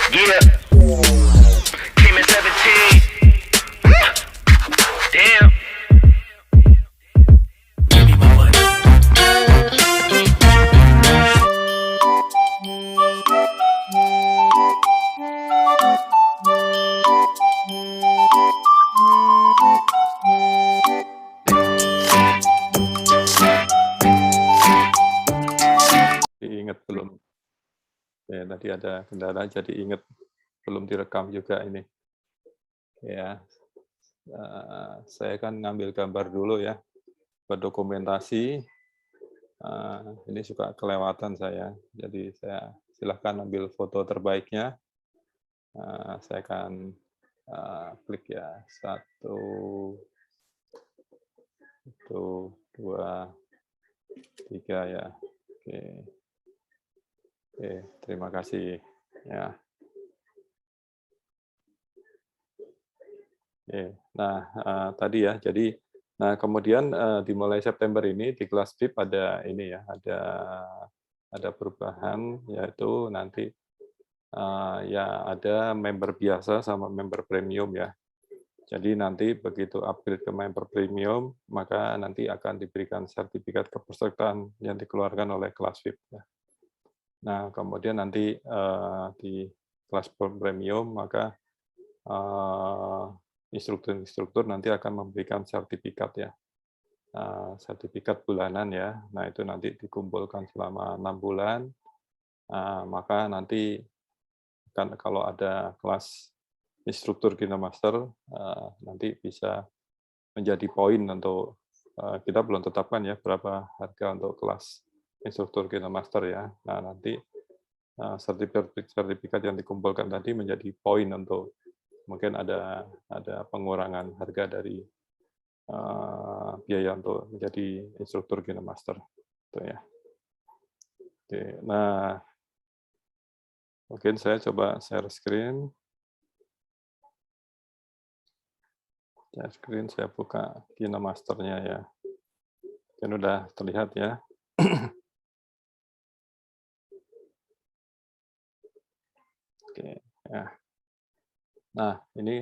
Yeah, came at 17. Damn. Ingat belum? Ya, tadi ada kendala, jadi ingat belum direkam juga ini. Ya, saya kan ngambil gambar dulu ya, buat dokumentasi. Ini suka kelewatan saya, jadi saya silahkan ambil foto terbaiknya. Saya akan klik ya, 1, 2, 3 ya. Oke, terima kasih ya. Nah, tadi ya, jadi kemudian dimulai September ini di kelas VIP ada ini ya, ada perubahan, yaitu nanti ya ada member biasa sama member premium ya. Jadi nanti begitu upgrade ke member premium, maka nanti akan diberikan sertifikat kepesertaan yang dikeluarkan oleh kelas VIP ya. Nah, kemudian nanti di kelas premium, maka instruktur-instruktur nanti akan memberikan sertifikat ya, sertifikat bulanan ya. Nah, itu nanti dikumpulkan selama 6 bulan, maka nanti kan kalau ada kelas instruktur KineMaster, nanti bisa menjadi poin untuk, kita belum tetapkan ya berapa harga untuk kelas instruktur KineMaster ya. Nah, nanti sertifikat yang dikumpulkan tadi menjadi poin untuk mungkin ada pengurangan harga dari biaya untuk menjadi instruktur KineMaster. Itu ya. Oke, nah mungkin saya coba share screen. Share screen, saya buka KineMaster-nya ya. Kan udah terlihat ya. Oke, ya. Nah, ini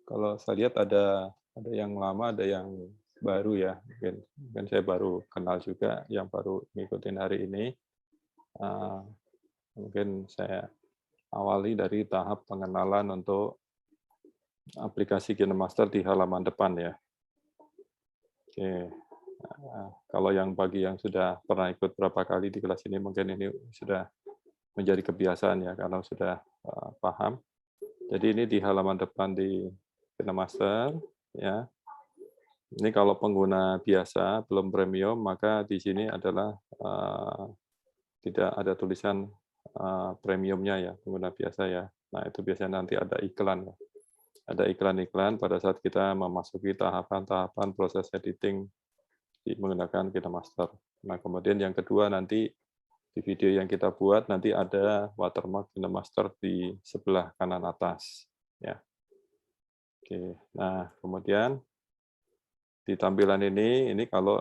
kalau saya lihat ada yang lama, ada yang baru ya. Mungkin saya baru kenal juga yang baru ngikutin hari ini. Mungkin saya awali dari tahap pengenalan untuk aplikasi KineMaster di halaman depan ya. Oke, kalau yang bagi yang sudah pernah ikut berapa kali di kelas ini, mungkin ini sudah menjadi kebiasaan ya, karena sudah paham. Jadi ini di halaman depan di KineMaster ya. Ini kalau pengguna biasa belum premium, maka di sini adalah tidak ada tulisan premiumnya ya, pengguna biasa ya. Nah, itu biasanya nanti ada iklan ya. Ada iklan-iklan pada saat kita memasuki tahapan-tahapan proses editing menggunakan KineMaster. Nah, kemudian yang kedua nanti di video yang kita buat nanti ada watermark KineMaster di sebelah kanan atas ya. Oke. Nah, kemudian di tampilan ini kalau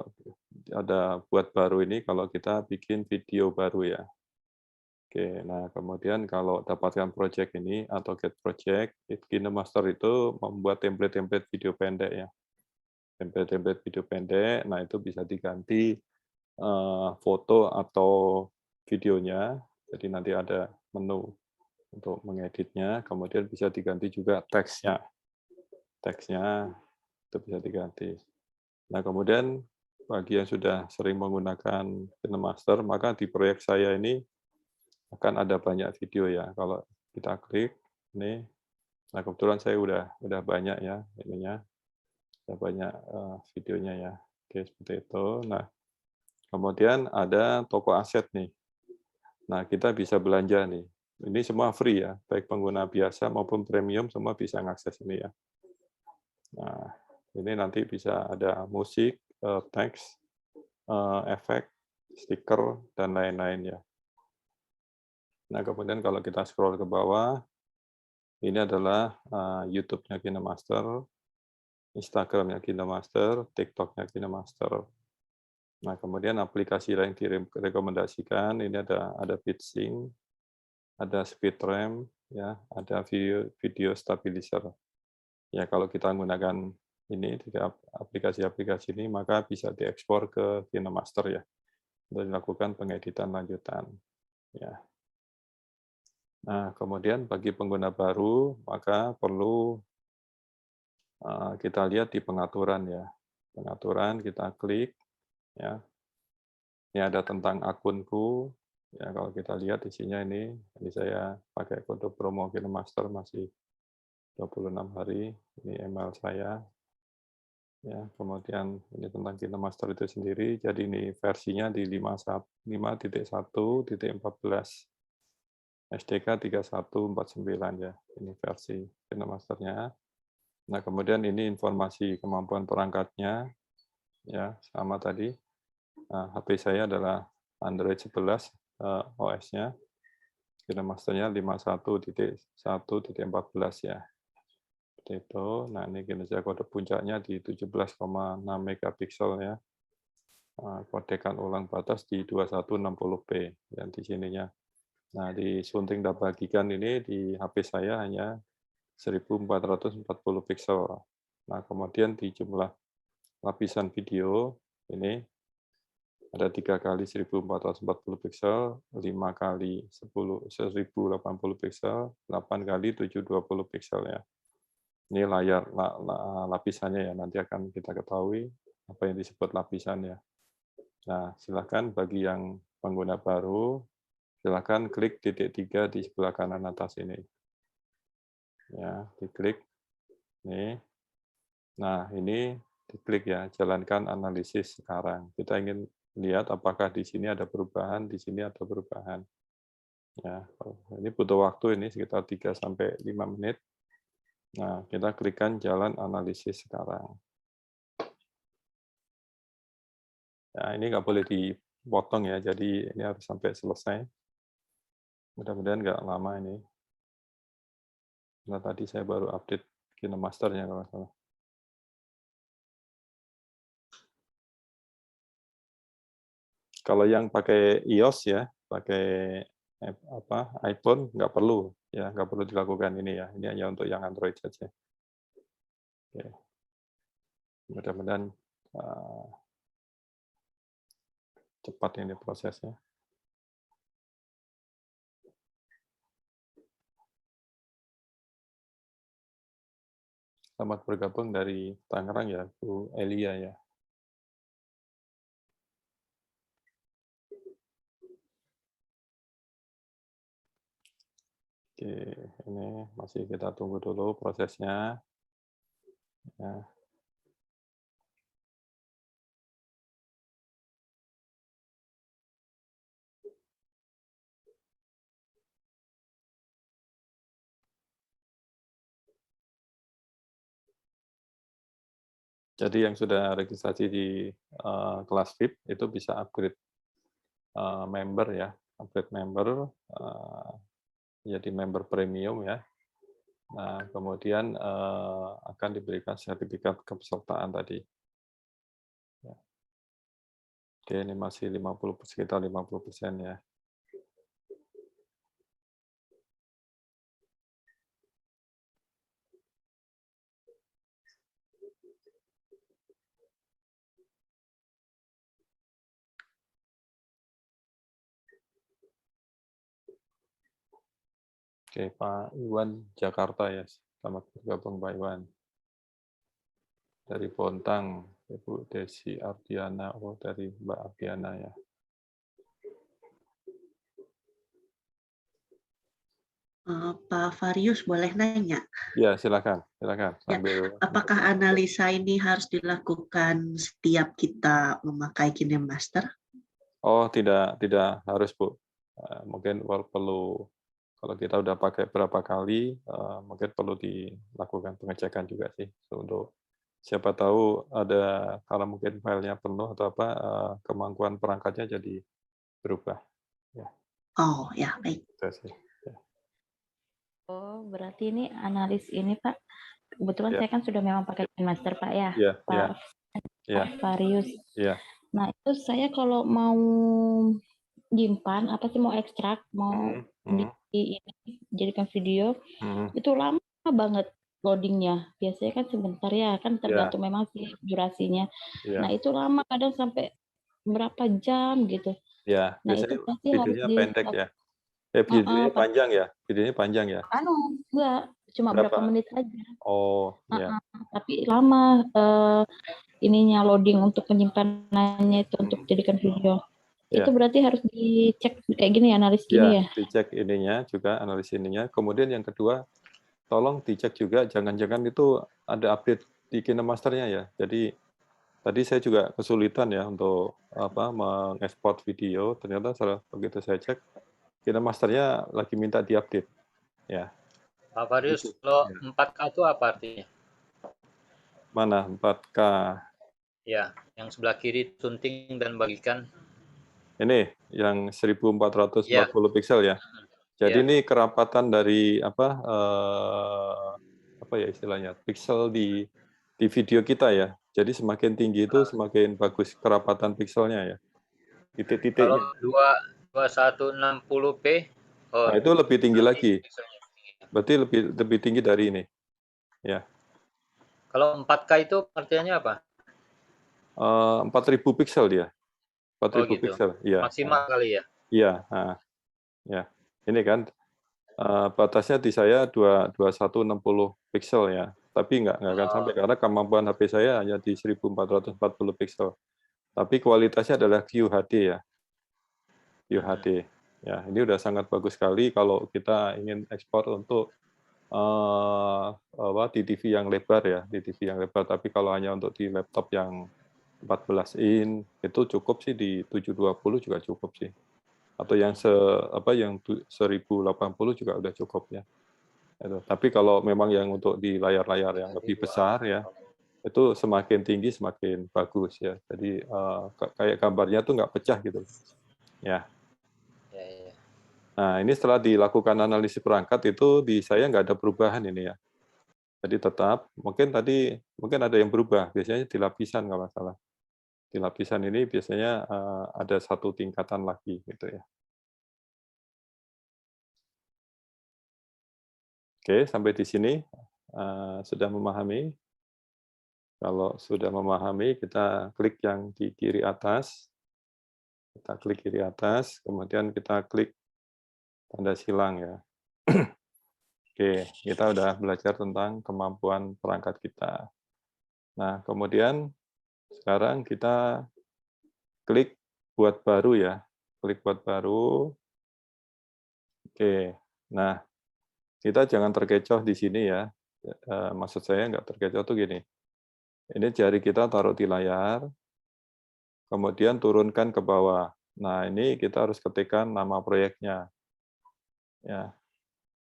ada buat baru ini kalau kita bikin video baru ya. Oke, nah kemudian kalau dapatkan project ini atau get project, KineMaster itu membuat template-template video pendek ya. Template-template video pendek, nah itu bisa diganti foto atau videonya, jadi nanti ada menu untuk mengeditnya, kemudian bisa diganti juga teksnya. Teksnya itu bisa diganti. Nah kemudian bagi yang sudah sering menggunakan KineMaster, maka di proyek saya ini akan ada banyak video ya. Kalau kita klik ini, nah kebetulan saya udah banyak ya ininya, udah banyak videonya ya. Oke, seperti itu. Nah, kemudian ada toko aset nih. Nah, kita bisa belanja nih. Ini semua free ya, baik pengguna biasa maupun premium semua bisa mengakses ini ya. Nah, ini nanti bisa ada musik, teks, efek, stiker, dan lain-lain ya. Nah, kemudian kalau kita scroll ke bawah, ini adalah YouTube-nya KineMaster, Instagram-nya KineMaster, TikTok-nya KineMaster. Nah, kemudian aplikasi lain direkomendasikan, ini ada BitSync, ada speed ramp, ya, ada video stabilizer. Ya, kalau kita menggunakan ini di aplikasi-aplikasi ini, maka bisa diekspor ke KineMaster ya, untuk dilakukan pengeditan lanjutan. Ya. Nah, kemudian bagi pengguna baru, maka perlu kita lihat di pengaturan ya. Pengaturan kita klik, ya. Ini ada tentang akunku. Ya, kalau kita lihat isinya ini saya pakai kode promo KineMaster masih 26 hari. Ini email saya. Ya, kemudian ini tentang KineMaster itu sendiri. Jadi ini versinya di 5.1.14. SDK 3149 ya. Ini versi KineMaster-nya. Nah, kemudian ini informasi kemampuan perangkatnya. Ya, sama tadi. Nah, HP saya adalah Android 11 OS-nya. KineMaster-nya 51.1.14 ya. Seperti itu. Nah, ini kinerja kode puncaknya di 17,6 megapiksel ya. Kodekan ulang batas di 2160p yang di sininya. Nah, di sunting dan bagikan ini di HP saya hanya 1440 piksel. Nah, kemudian di jumlah lapisan video ini ada 3 kali 1440 piksel, 5 kali 1080 piksel, 8 kali 720 piksel ya. Ini layar lapisannya ya, nanti akan kita ketahui apa yang disebut lapisan ya. Nah, silakan bagi yang pengguna baru, silakan klik titik 3 di sebelah kanan atas ini. Ya, diklik. Nih. Nah, ini diklik ya, jalankan analisis sekarang. Kita ingin lihat apakah di sini ada perubahan, di sini ada perubahan. Ya, ini butuh waktu ini sekitar 3 sampai 5 menit. Nah, kita klikkan jalan analisis sekarang. Ya, ini nggak boleh dipotong ya, jadi ini harus sampai selesai. Mudah-mudahan nggak lama ini. Nah, tadi saya baru update KineMaster-nya kalau nggak salah. Kalau yang pakai iOS ya, pakai iPhone nggak perlu ya, nggak perlu dilakukan ini ya. Ini hanya untuk yang Android saja. Oke. Mudah-mudahan cepat ini prosesnya. Selamat bergabung dari Tangerang ya, Bu Elia ya. Oke, ini masih kita tunggu dulu prosesnya. Ya. Jadi yang sudah registrasi di kelas VIP itu bisa upgrade member ya, upgrade member jadi member premium ya. Nah, kemudian akan diberikan sertifikat kepesertaan tadi. Ya. Oke, ini masih sekitar 50% ya. Oke, Pak Iwan Jakarta ya. Selamat bergabung Pak Iwan. Dari Bontang, Ibu Desi Ardiana, oh dari Mbak Ardiana ya. Pak Varius boleh nanya? Ya, silakan, silakan. Sambil Apakah analisa ini harus dilakukan setiap kita memakai KineMaster? Oh, tidak harus, Bu. Mungkin perlu, kalau kita udah pakai berapa kali, mungkin perlu dilakukan pengecekan juga sih. Untuk siapa tahu ada, kalau mungkin filenya penuh atau apa, kemampuan perangkatnya jadi berubah. Ya. Oh, ya, baik. Itu sih. Ya. Oh, berarti ini analis ini, Pak. Kebetulan Ya. saya kan sudah memang pakai KineMaster, Pak ya, Ya, Pak ya. Varius. Ya. Nah, itu saya kalau mau nyimpan, apa sih mau ekstrak, mau ini jadikan video Mhm. itu lama banget loadingnya. Biasanya kan sebentar ya, kan Iya, tergantung memang sih durasinya. Nah iya, itu lama kadang sampai berapa jam gitu. iya. Nah itu Biasanya pasti harus videonya di pendek stop. ya? Videonya panjang ya? Videonya panjang ya? Enggak, cuma berapa Berapa? menit aja. Oh, ya. Tapi lama ininya loading untuk penyimpanannya itu untuk jadikan video. Itu Ya, berarti harus dicek kayak gini ya, analis gini ya, ya. dicek ininya juga, analis ininya. Kemudian yang kedua, tolong dicek juga jangan-jangan itu ada update di KineMaster-nya ya. Jadi tadi saya juga kesulitan ya untuk mengekspor video. Ternyata begitu saya cek, KineMaster-nya lagi minta diupdate. Ya, Pak Farius, itu. kalau Ya. 4K itu apa artinya? Mana 4K? Ya, yang sebelah kiri sunting dan bagikan. Ini yang 1440 Ya, pixel ya. Jadi ya. ini kerapatan dari apa ya istilahnya pixel di video kita ya. Jadi semakin tinggi itu semakin bagus kerapatan pixelnya ya. Kalau Titik-titiknya. 2160p, oh, Nah itu lebih tinggi berarti lagi. pixelnya tinggi. Berarti lebih tinggi dari ini. Ya. Kalau 4K itu artinya apa? 4000 pixel dia. Oh 4000 gitu. pixel. Iya. Maksimal kali ya? Iya. Ya. Ini kan batasnya di saya 2160 pixel ya. Tapi nggak akan sampai karena kemampuan HP saya hanya di 1440 pixel. Tapi kualitasnya adalah QHD ya. QHD. Ya, ini udah sangat bagus sekali kalau kita ingin ekspor untuk di TV yang lebar ya, di TV yang lebar. Tapi kalau hanya untuk di laptop yang 14 in itu cukup sih di 720 juga cukup sih. Atau yang yang 1080 juga udah cukup ya. Itu. Tapi kalau memang yang untuk di layar-layar yang lebih besar ya, itu semakin tinggi semakin bagus ya. Jadi kayak gambarnya tuh nggak pecah gitu. Ya. Ya, ya. Nah ini setelah dilakukan analisis perangkat itu di saya nggak ada perubahan ini ya. Jadi tetap mungkin ada yang berubah. Biasanya di lapisan nggak masalah. Di lapisan ini biasanya ada satu tingkatan lagi gitu ya. Oke, sampai di sini sudah memahami. Kalau sudah memahami, kita klik yang di kiri atas. Kita klik kiri atas, kemudian kita klik tanda silang ya. Oke, kita udah belajar tentang kemampuan perangkat kita. Nah, kemudian sekarang kita klik buat baru ya. Klik buat baru. Oke, nah kita jangan terkecoh di sini ya. Maksud saya nggak terkecoh tuh gini. Ini jari kita taruh di layar, kemudian turunkan ke bawah. Nah, ini kita harus ketikkan nama proyeknya. Ya,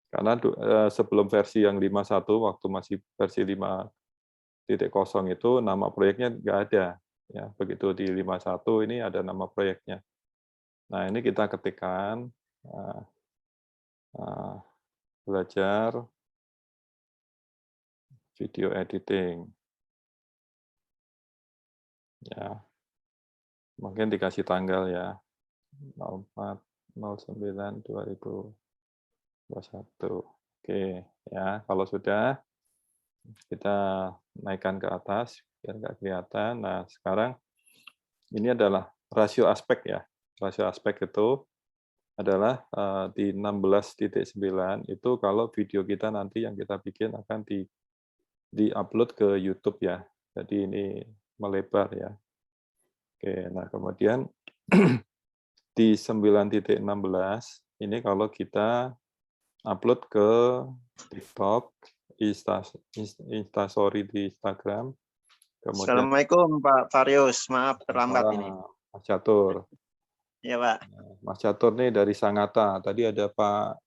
karena sebelum versi yang 51, waktu masih versi 5.0 itu nama proyeknya nggak ada. Ya, begitu di 51 ini ada nama proyeknya. Nah, ini kita ketikkan belajar video editing. Ya, mungkin dikasih tanggal ya 04/09/2021. Oke, ya kalau sudah kita naikkan ke atas biar nggak kelihatan. Nah, sekarang ini adalah rasio aspek ya. Rasio aspek itu adalah di 16.9 itu kalau video kita nanti yang kita bikin akan di-upload ke YouTube ya. Jadi ini melebar ya. Oke, nah kemudian di 9.16 ini kalau kita upload ke TikTok, Instastory di Instagram, kemudian Assalamualaikum Pak Farius, maaf terlambat ini. Mas Catur. Ya Pak. Mas Catur nih dari Sangatta. Tadi ada Pak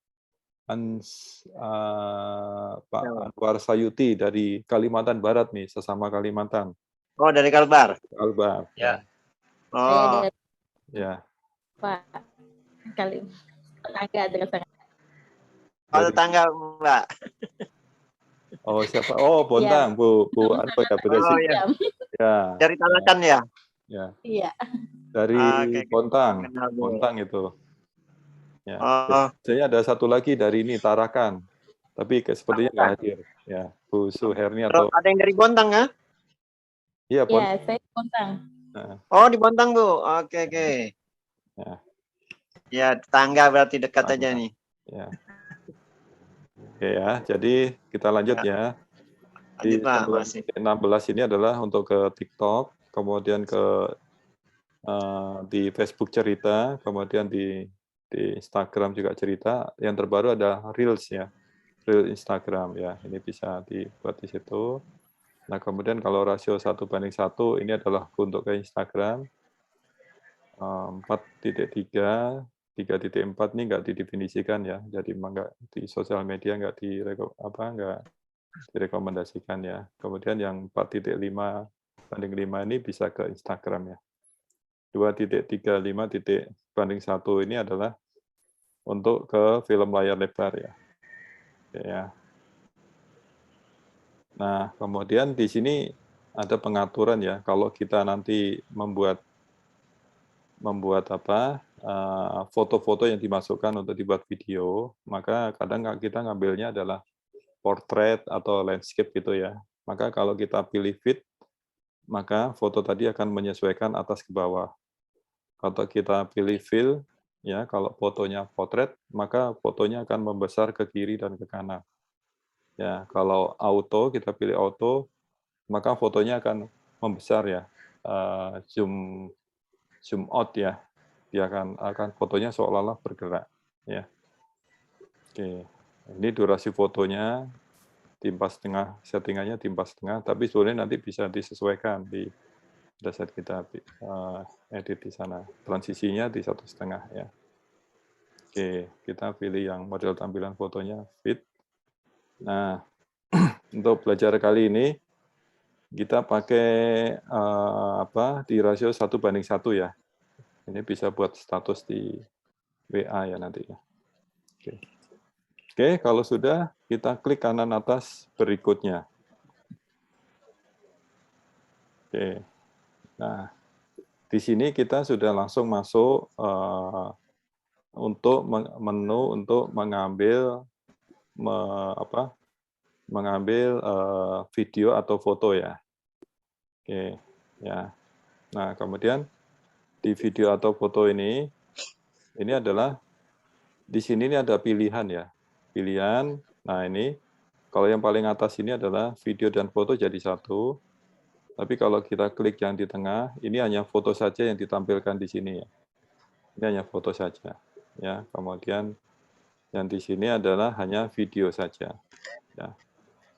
Anwar Sayuti dari Kalimantan Barat nih, sesama Kalimantan. Oh dari Kalbar. Kalbar. Ya. Saya Oh dari Ya. Pak kali tetangga dengan sangat. oh tetangga Mbak. Oh siapa? Oh Bontang, Bu apa ya? Oh ya. Ya. Dari Tarakan ya. Ya. Iya. Dari Oke. Bontang. Kenal, Bu. Bontang itu. Ya. Oh, Saya ada satu lagi dari ini Tarakan, tapi sepertinya nggak hadir. Ya, Bu Suherni atau ada yang dari Bontang ya? iya Pon. Ya, saya Bontang. Nah, Oh, di Bontang, Bu. Oke, oke. ya, Ya, tetangga berarti dekat Tetangga. aja nih. ya. Oke ya, jadi kita lanjut ya. Di Lanjut, Pak. sebelum Masih. 16 ini adalah untuk ke TikTok, kemudian ke di Facebook cerita, kemudian di Instagram juga cerita. Yang terbaru ada Reels ya, Reel Instagram ya. Ini bisa dibuat di situ. Nah kemudian kalau rasio 1:1 ini adalah untuk ke Instagram. 4.3, 3.4 ini nggak didefinisikan ya, jadi nggak di sosial media nggak direkomendasikan ya. Kemudian yang 4.5/5 ini bisa ke Instagram ya. 2.35:1 ini adalah untuk ke film layar lebar ya. Oke, ya. Nah, kemudian di sini ada pengaturan ya, kalau kita nanti membuat foto-foto yang dimasukkan untuk dibuat video, maka kadang kita ngambilnya adalah portrait atau landscape gitu ya. Maka kalau kita pilih fit, maka foto tadi akan menyesuaikan atas ke bawah. Kalau kita pilih fill, ya kalau fotonya portrait, maka fotonya akan membesar ke kiri dan ke kanan. Ya, kalau auto, kita pilih auto, maka fotonya akan membesar ya, zoom out ya, dia akan fotonya seolah-olah bergerak ya. Oke, ini durasi fotonya di 4,5, settingannya di 4,5, tapi sebenarnya nanti bisa disesuaikan pada saat kita edit di sana. Transisinya di 1,5 ya. Oke, kita pilih yang model tampilan fotonya fit. Nah, untuk belajar kali ini kita pakai di rasio 1:1 ya. Ini bisa buat status di WA ya nanti ya. Oke, kalau sudah kita klik kanan atas berikutnya. Oke. Nah, di sini kita sudah langsung masuk untuk menu untuk mengambil video atau foto ya. Oke, ya. Nah, kemudian di video atau foto ini adalah di sini ini ada pilihan ya. Pilihan. Nah, ini kalau yang paling atas ini adalah video dan foto jadi satu. Tapi kalau kita klik yang di tengah, ini hanya foto saja yang ditampilkan di sini ya. Ini hanya foto saja. Ya, kemudian yang di sini adalah hanya video saja. Ya,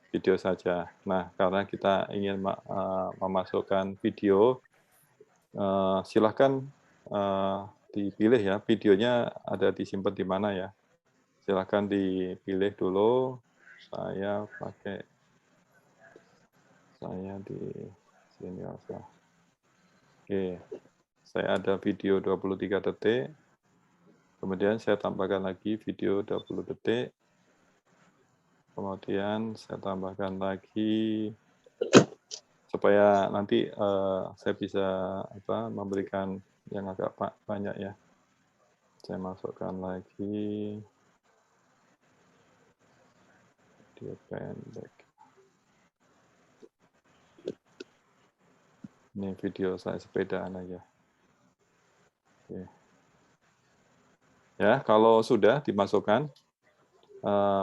video saja. Nah, karena kita ingin memasukkan video, silahkan dipilih ya, videonya ada disimpan di mana ya. Silahkan dipilih dulu. Saya di sini aja. Oke, saya ada video 23 detik. Kemudian saya tambahkan lagi video 20 detik. Kemudian saya tambahkan lagi supaya nanti saya bisa memberikan yang agak banyak ya. Saya masukkan lagi video pendek. Ini video saya sepedaan aja. Oke. Ya, kalau sudah dimasukkan,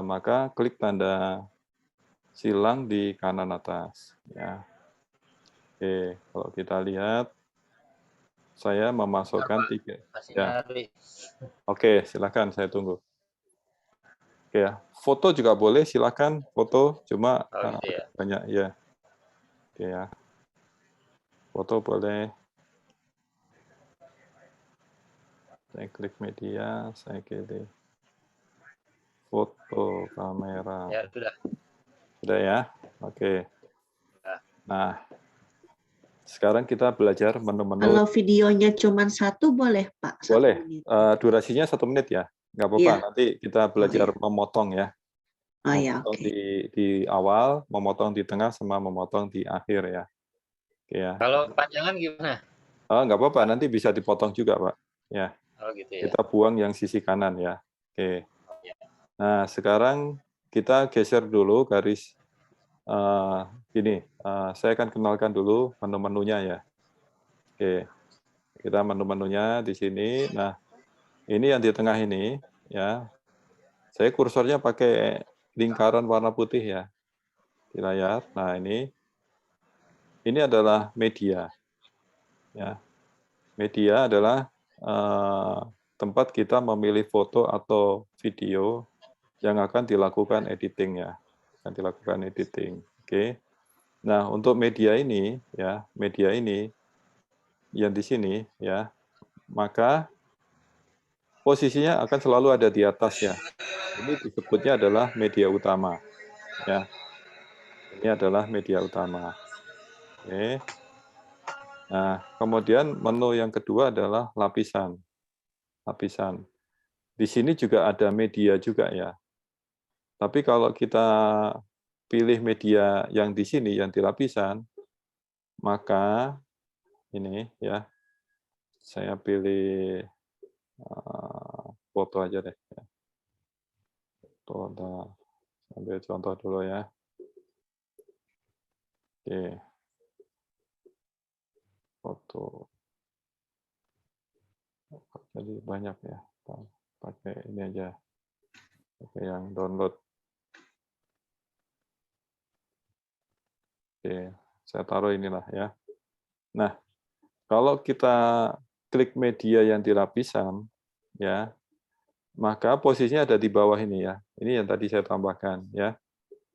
maka klik tanda silang di kanan atas. Ya. Oke, kalau kita lihat, saya memasukkan 3. Masih Ya. nyari. Oke, silakan saya tunggu. Oke ya, foto juga boleh, silakan foto, cuma Gitu ya. banyak ya. Oke ya, foto boleh. Saya klik media, saya pilih foto kamera. Ya, sudah. Sudah ya, oke. Ya. Nah, sekarang kita belajar menu-menu. Kalau videonya cuma satu boleh Pak? 1 Boleh, menit. durasinya 1 menit ya, nggak apa-apa. Iya. Nanti kita belajar memotong ya. Oh ya, Memotong oke. di awal, memotong di tengah, sama memotong di akhir ya. Oke ya. Kalau kepanjangan gimana? Nggak apa-apa, nanti bisa dipotong juga Pak. Ya. Oh gitu ya. Kita buang yang sisi kanan ya. Oke. Ya. Nah, sekarang kita geser dulu garis gini. Saya akan kenalkan dulu menu-menunya ya. Oke. Kita menu-menunya di sini. Nah, ini yang di tengah ini ya. Saya kursornya pakai lingkaran warna putih ya di layar. Nah, ini adalah media. Ya. Media adalah tempat kita memilih foto atau video yang akan dilakukan editing ya. Akan dilakukan editing. Oke. Nah, untuk media ini ya, media ini yang di sini ya, maka posisinya akan selalu ada di atas ya. Ini disebutnya adalah media utama. Ya. Ini adalah media utama. Oke. Nah, kemudian menu yang kedua adalah lapisan. Lapisan. Di sini juga ada media juga ya. Tapi kalau kita pilih media yang di sini, yang di lapisan, maka ini ya, saya pilih foto aja deh. Foto, ambil contoh dulu ya. Oke. Foto. Jadi banyak ya. Pakai ini aja. Pakai yang download. Oke, saya taruh inilah ya. Nah, kalau kita klik media yang di lapisan, ya, maka posisinya ada di bawah ini ya. Ini yang tadi saya tambahkan ya.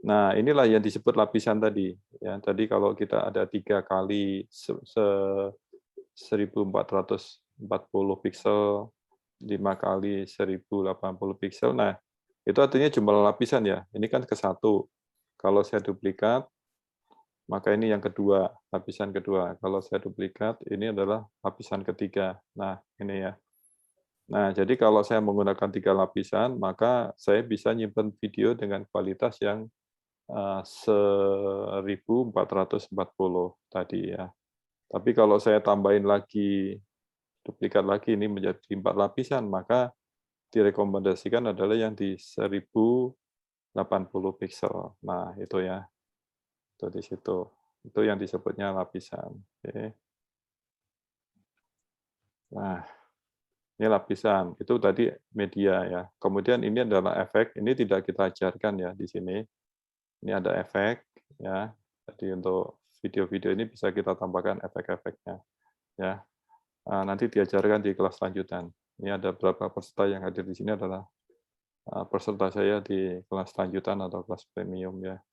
Nah, inilah yang disebut lapisan tadi. Ya, tadi kalau kita ada 3 kali 1440 piksel, 5 kali 1080 piksel. Nah, itu artinya jumlah lapisan ya. Ini kan ke 1. Kalau saya duplikat, maka ini yang kedua, lapisan kedua. Kalau saya duplikat, ini adalah lapisan ketiga. Nah, ini ya. Nah, jadi kalau saya menggunakan 3 lapisan, maka saya bisa nyimpen video dengan kualitas yang 1440 tadi ya. Tapi kalau saya tambahin lagi, duplikat lagi ini menjadi 4 lapisan, maka direkomendasikan adalah yang di 1080 piksel. Nah, itu ya. Itu di situ. Itu yang disebutnya lapisan. Oke. Nah, ini lapisan. Itu tadi media ya. Kemudian ini adalah efek. Ini tidak kita ajarkan ya di sini. Ini ada efek ya. Jadi untuk video-video ini bisa kita tambahkan efek-efeknya ya. Nanti diajarkan di kelas lanjutan. Ini ada beberapa peserta yang hadir di sini adalah peserta saya di kelas lanjutan atau kelas premium ya.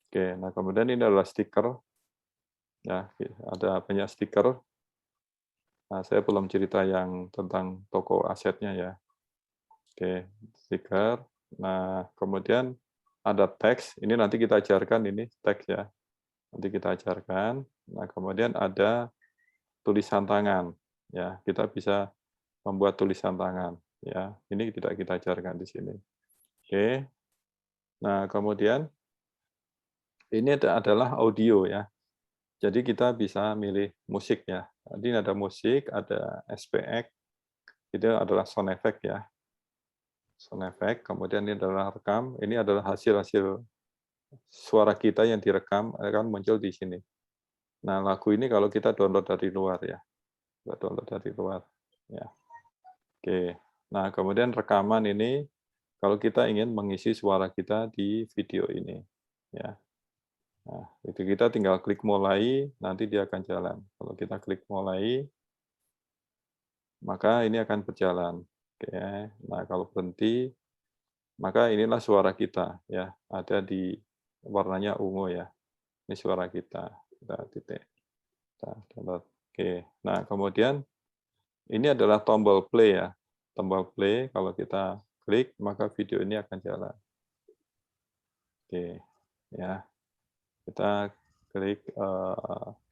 Oke, nah kemudian ini adalah stiker. Ya, ada banyak stiker. Nah, saya belum cerita yang tentang toko asetnya ya. Oke, stiker. Nah, kemudian ada teks. Ini nanti kita ajarkan ini teks ya. Nanti kita ajarkan. Nah, kemudian ada tulisan tangan. Ya, kita bisa membuat tulisan tangan. Ya, ini tidak kita ajarkan di sini. Oke. Nah, kemudian ini adalah audio ya. Jadi kita bisa milih musik ya. Jadi ada musik, ada SPX, itu adalah sound effect ya. Sound effect, kemudian ini adalah rekam, ini adalah hasil-hasil suara kita yang direkam akan muncul di sini. Nah, lagu ini kalau kita download dari luar ya. Kita download dari luar ya. Oke. Nah, kemudian rekaman ini kalau kita ingin mengisi suara kita di video ini ya. Nah, itu kita tinggal klik mulai, nanti dia akan jalan. Kalau kita klik mulai, maka ini akan berjalan. Oke. Nah, kalau berhenti, maka inilah suara kita ya, ada di warnanya ungu ya. Ini suara kita. Kita titik. Kita download. Oke. Nah, kemudian ini adalah tombol play ya. Tombol play kalau kita klik, maka video ini akan jalan. Oke. Ya. Kita klik,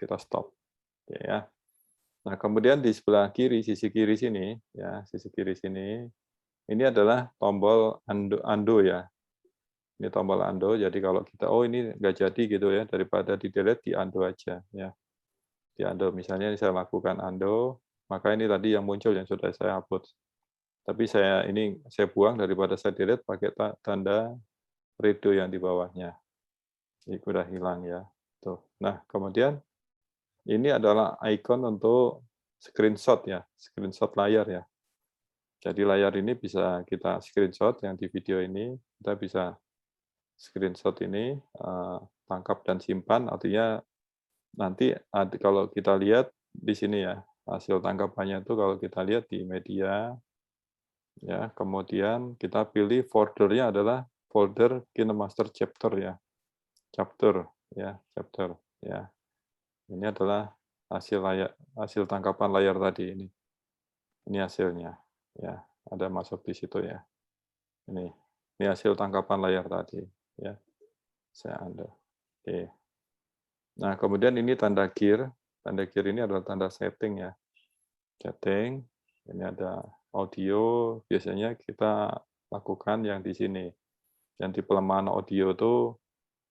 kita stop. Oke ya. Nah, kemudian di sebelah kiri, sisi kiri sini, ya, sisi kiri sini, ini adalah tombol undo ya. Ini tombol undo, jadi kalau kita, oh ini nggak jadi gitu ya, daripada di delete, di undo aja ya. Di undo, misalnya saya lakukan undo, Maka ini tadi yang muncul yang sudah saya upload. Tapi saya buang daripada saya delete pakai tanda redo yang di bawahnya. Ini udah hilang ya. Tuh. Nah, kemudian ini adalah icon untuk screenshot ya, screenshot layar ya. Jadi layar ini bisa kita screenshot yang di video ini, kita bisa screenshot ini, tangkap dan simpan, artinya nanti kalau kita lihat di sini ya, hasil tangkapannya itu kalau kita lihat di media, ya, kemudian kita pilih foldernya adalah folder KineMaster chapter ya, chapter. Ya. Ini adalah hasil tangkapan layar tadi ini. Ini hasilnya, ya, ada masuk di situ ya. Ini hasil tangkapan layar tadi, ya. Saya ambil. Oke. Nah, kemudian ini tanda gear. Tanda gear ini adalah tanda setting ya. Setting. Ini ada audio. Biasanya kita lakukan yang di sini. Yang di pelemahan audio itu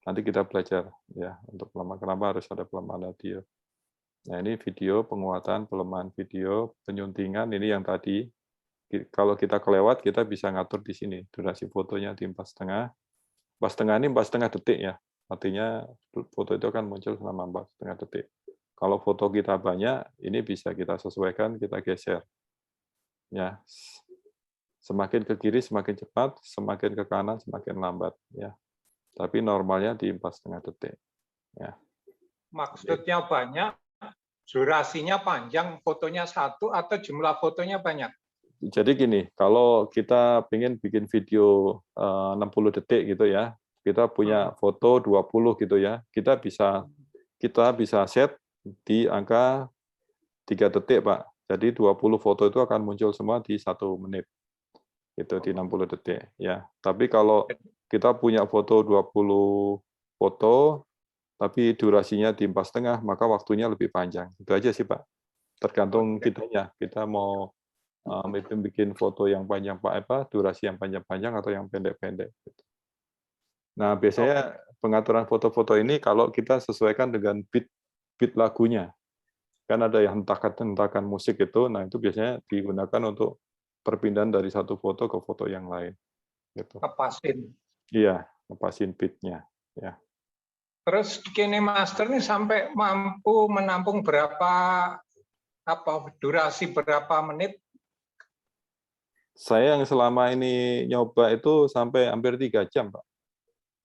nanti kita belajar ya untuk pelemahan. Kenapa harus ada pelemahan audio? Nah, ini video, penguatan, pelemahan video, penyuntingan, ini yang tadi. Kalau kita kelewat, kita bisa ngatur di sini. Durasi fotonya di 4,5. 4,5 ini 4,5 detik ya. Artinya foto itu akan muncul selama 4,5 detik. Kalau foto kita banyak, ini bisa kita sesuaikan, kita geser. Ya. Semakin ke kiri semakin cepat, semakin ke kanan semakin lambat ya. Tapi normalnya di 4,5 detik. Ya. Maksudnya banyak, durasinya panjang, fotonya satu atau jumlah fotonya banyak? Jadi gini, kalau kita ingin bikin video 60 detik gitu ya, kita punya foto 20 gitu ya, kita bisa set di angka 3 detik, Pak. Jadi 20 foto itu akan muncul semua di 1 menit. Itu di 60 detik ya. Tapi kalau kita punya foto 20 foto tapi durasinya di 4,5, maka waktunya lebih panjang. Itu aja sih, Pak. Tergantung kitanya. Kita mau bikin foto yang panjang, durasi yang panjang-panjang atau yang pendek-pendek. Nah, biasanya pengaturan foto-foto ini kalau kita sesuaikan dengan beat lagunya. Kan ada yang hentakan musik itu, nah itu biasanya digunakan untuk perpindahan dari satu foto ke foto yang lain. Gitu. Kepasin. Iya, ngepasin beat-nya. Ya. Terus KineMaster ini sampai mampu menampung durasi berapa menit? Saya yang selama ini nyoba itu sampai hampir 3 jam, Pak.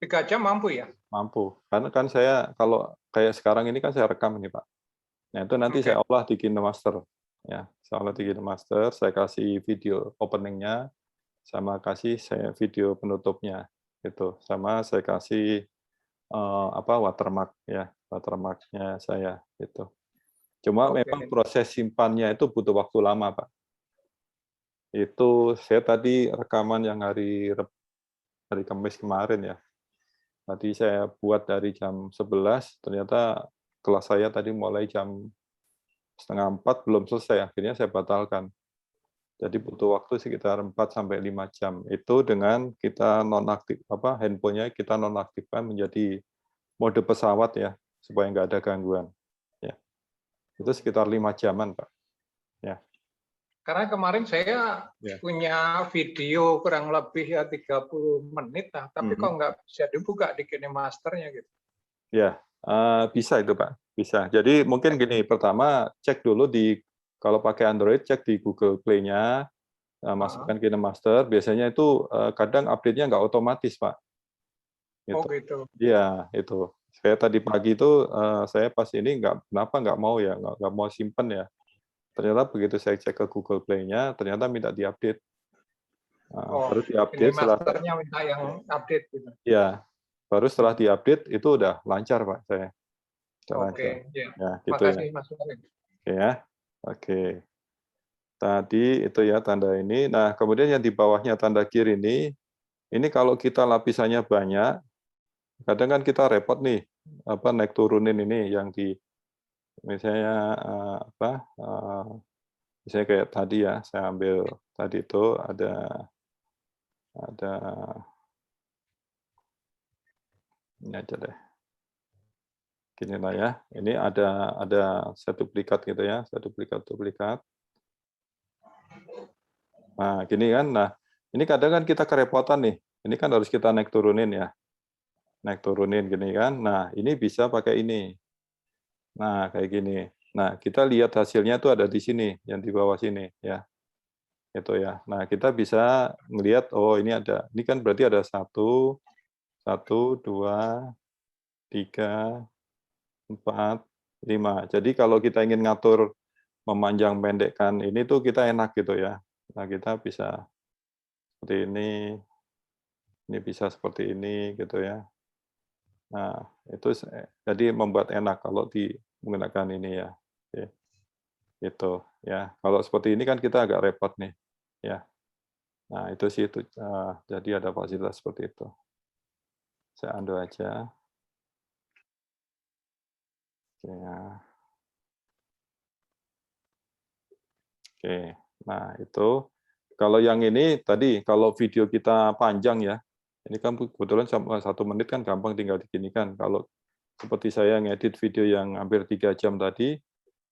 3 jam mampu ya? Mampu. Karena kan saya kalau kayak sekarang ini kan saya rekam ini, Pak. Nah, itu nanti saya olah di KineMaster. Ya, saya olah di KineMaster, saya kasih video opening-nya, sama kasih saya video penutupnya. Gitu. Sama saya kasih watermark ya, watermark-nya saya gitu. Cuma memang proses simpannya itu butuh waktu lama, Pak. Itu saya tadi rekaman yang hari Kamis kemarin ya. Tadi saya buat dari jam 11, ternyata kelas saya tadi mulai jam 3:30 belum selesai, akhirnya saya batalkan. Jadi butuh waktu sekitar 4-5 jam. Itu dengan kita nonaktif handphonenya kita nonaktifkan menjadi mode pesawat ya, supaya nggak ada gangguan. Ya. Itu sekitar 5 jaman, Pak. Ya. Karena kemarin saya punya video kurang lebih 30 menit, tapi kok nggak bisa dibuka di KineMaster-nya gitu. Ya, bisa itu, Pak. Bisa. Jadi mungkin gini, pertama cek dulu kalau pakai Android, cek di Google Play-nya, masukkan KineMaster. Biasanya itu kadang update-nya nggak otomatis, Pak. Gitu. Oh gitu. Iya, itu. Saya tadi pagi itu, saya pas ini kenapa nggak mau ya, nggak mau simpen ya. Ternyata begitu saya cek ke Google Play-nya, ternyata minta diupdate. Baru diupdate KineMaster-nya minta yang update gitu. Ya, baru setelah diupdate itu udah lancar, Pak, saya. Oke, ya. Gitu makasih ya. Mas Warin. Oke ya. Oke. Tadi itu ya tanda ini. Nah, kemudian yang di bawahnya tanda gear ini kalau kita lapisannya banyak, kadang kan kita repot nih, naik turunin ini yang di misalnya misalnya kayak tadi ya, saya ambil tadi itu ada ini aja deh. Gini lah ya. Ini ada saya duplikat gitu ya, saya duplikat. Nah, gini kan. Nah, ini kadang kan kita kerepotan nih. Ini kan harus kita naik turunin ya. Naik turunin gini kan. Nah, ini bisa pakai ini. Nah, kayak gini. Nah, kita lihat hasilnya tuh ada di sini, yang di bawah sini ya. Gitu ya. Nah, kita bisa ngelihat, oh ini ada. Ini kan berarti ada 1, 2, 3, 4, 5. Jadi kalau kita ingin ngatur memanjang pendekkan ini tuh kita enak gitu ya. Nah, kita bisa seperti ini bisa seperti ini gitu ya. Nah, itu jadi membuat enak kalau menggunakan ini ya. Oke. Gitu ya. Kalau seperti ini kan kita agak repot nih ya. Nah, itu sih itu. Jadi ada fasilitas seperti itu. Saya undo aja. Oke ya. Oke. Nah, itu kalau yang ini tadi kalau video kita panjang ya. Ini kan kebetulan 1 menit kan gampang tinggal diginikan. Kalau seperti saya ngedit video yang hampir 3 jam tadi,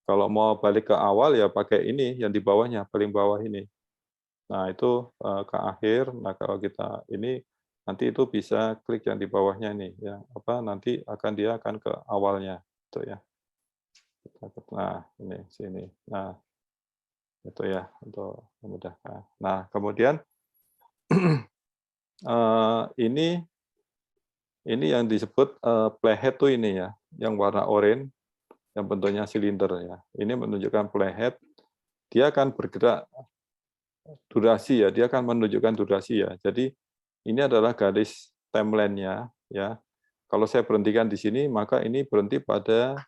kalau mau balik ke awal ya pakai ini yang di bawahnya, paling bawah ini. Nah, itu ke akhir. Nah, kalau kita ini nanti itu bisa klik yang di bawahnya ini ya. Nanti dia akan ke awalnya gitu ya. Nah, ini sini. Nah, itu ya untuk memudahkan. Nah, kemudian ini yang disebut playhead tuh ini ya, yang warna oranye, yang bentuknya silinder ya. Ini menunjukkan playhead. Dia akan bergerak durasi ya, dia akan menunjukkan durasi ya. Jadi ini adalah garis timeline-nya ya. Kalau saya berhentikan di sini, maka ini berhenti pada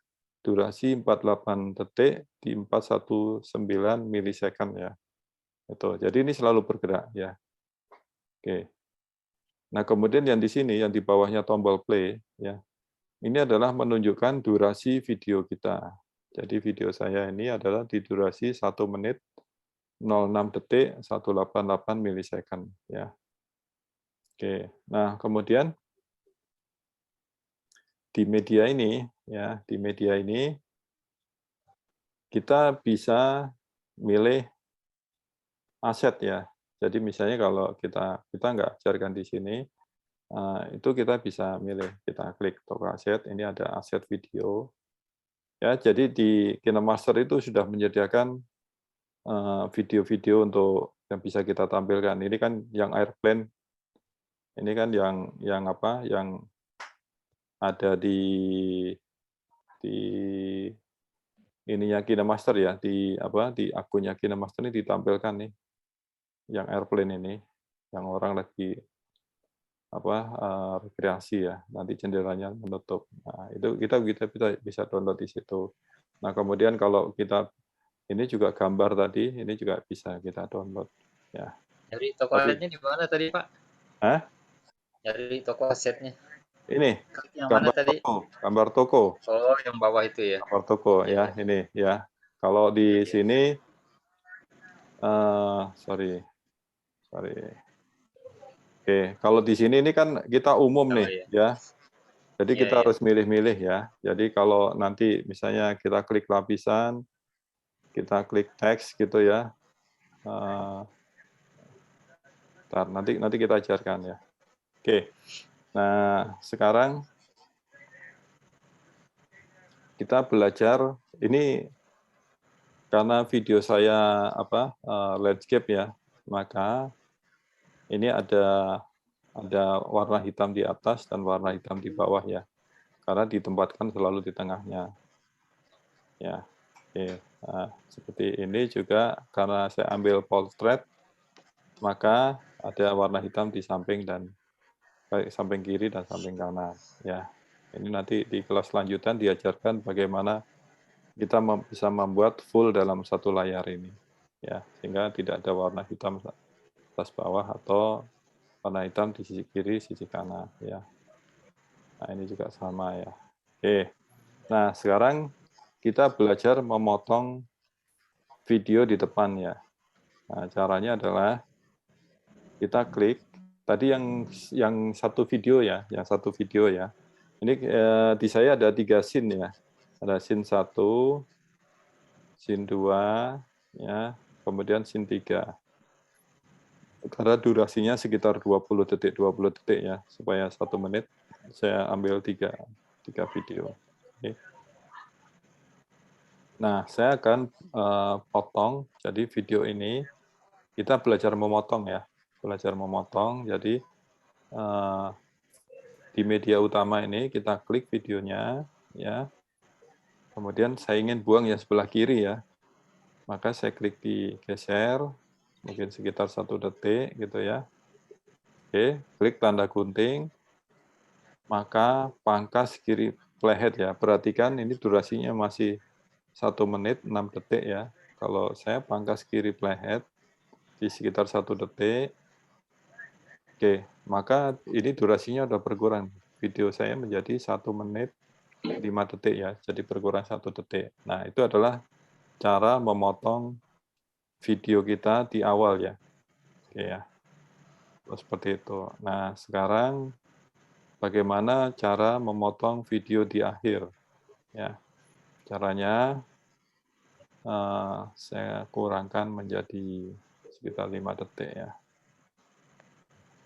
durasi 48 detik di 419 milisecond ya. Itu. Jadi ini selalu bergerak ya. Oke. Nah, kemudian yang di sini, yang di bawahnya tombol play ya. Ini adalah menunjukkan durasi video kita. Jadi video saya ini adalah di durasi 1 menit 06 detik 188 milisecond ya. Oke. Nah, kemudian di media ini ya, di media ini kita bisa milih aset ya. Jadi misalnya kalau kita nggak ajarkan di sini, itu kita bisa milih, kita klik toko aset, ini ada aset video. Ya, jadi di KineMaster itu sudah menyediakan video-video untuk yang bisa kita tampilkan. Ini kan yang airplane, ini kan yang ada di ininya KineMaster ya, di akunnya KineMaster ini ditampilkan nih, yang airplane ini, yang orang lagi rekreasi ya, nanti jendelanya menutup. Nah, itu kita bisa download di situ. Nah, kemudian kalau kita ini juga gambar tadi, ini juga bisa kita download ya. Dari toko asetnya di mana tadi, Pak? Hah? Dari toko asetnya. Ini Yang mana tadi? gambar toko. Oh, yang bawah itu ya. Gambar toko ya, ini ya. Kalau di sini sorry. Oke, kalau di sini ini kan kita umum nih ya. Jadi kita harus milih-milih ya. Jadi kalau nanti misalnya kita klik lapisan, kita klik teks gitu ya. Nanti kita ajarkan ya. Oke. Nah, sekarang kita belajar ini karena video saya landscape ya, maka ini ada warna hitam di atas dan warna hitam di bawah ya, karena ditempatkan selalu di tengahnya. Ya, oke. Nah, seperti ini juga karena saya ambil portrait, maka ada warna hitam di samping dan samping kiri dan samping kanan. Ya, ini nanti di kelas lanjutan diajarkan bagaimana kita bisa membuat full dalam satu layar ini, ya, sehingga tidak ada warna hitam atas bawah atau warna hitam di sisi kiri, sisi kanan, ya. Nah, ini juga sama ya. Oke. Nah, sekarang kita belajar memotong video di depan ya. Nah, caranya adalah kita klik tadi yang satu video ya, Ini di saya ada 3 scene ya. Ada scene 1, scene 2, ya, kemudian scene 3. karena durasinya sekitar 20 detik ya, supaya 1 menit saya ambil 3 video. Oke. Nah, saya akan potong, jadi video ini kita belajar memotong ya, jadi di media utama ini kita klik videonya, ya. Kemudian saya ingin buang yang sebelah kiri ya, maka saya klik di geser, mungkin sekitar 1 detik gitu ya. Oke, klik tanda gunting, maka pangkas kiri playhead ya. Perhatikan ini durasinya masih 1 menit 6 detik ya. Kalau saya pangkas kiri playhead di sekitar 1 detik, oke, maka ini durasinya udah berkurang. Video saya menjadi 1 menit 5 detik ya, jadi berkurang 1 detik. Nah, itu adalah cara memotong video kita di awal ya. Oke ya. Seperti itu. Nah, sekarang bagaimana cara memotong video di akhir? Ya, caranya saya kurangkan menjadi sekitar 5 detik ya.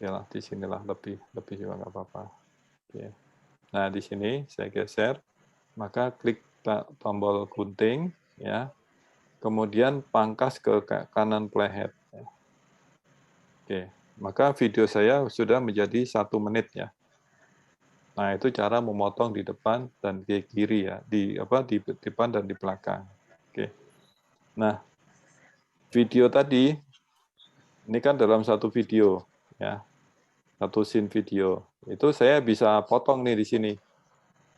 Yalah, di sinilah lebih juga nggak apa-apa. Oke. Nah, di sini saya geser, maka klik tombol gunting ya. Kemudian pangkas ke kanan playhead. Ya. Oke, maka video saya sudah menjadi 1 menit ya. Nah, itu cara memotong di depan dan di kiri ya, di depan dan di belakang. Oke. Nah, video tadi ini kan dalam 1 video ya. 1 scene video. Itu saya bisa potong nih di sini.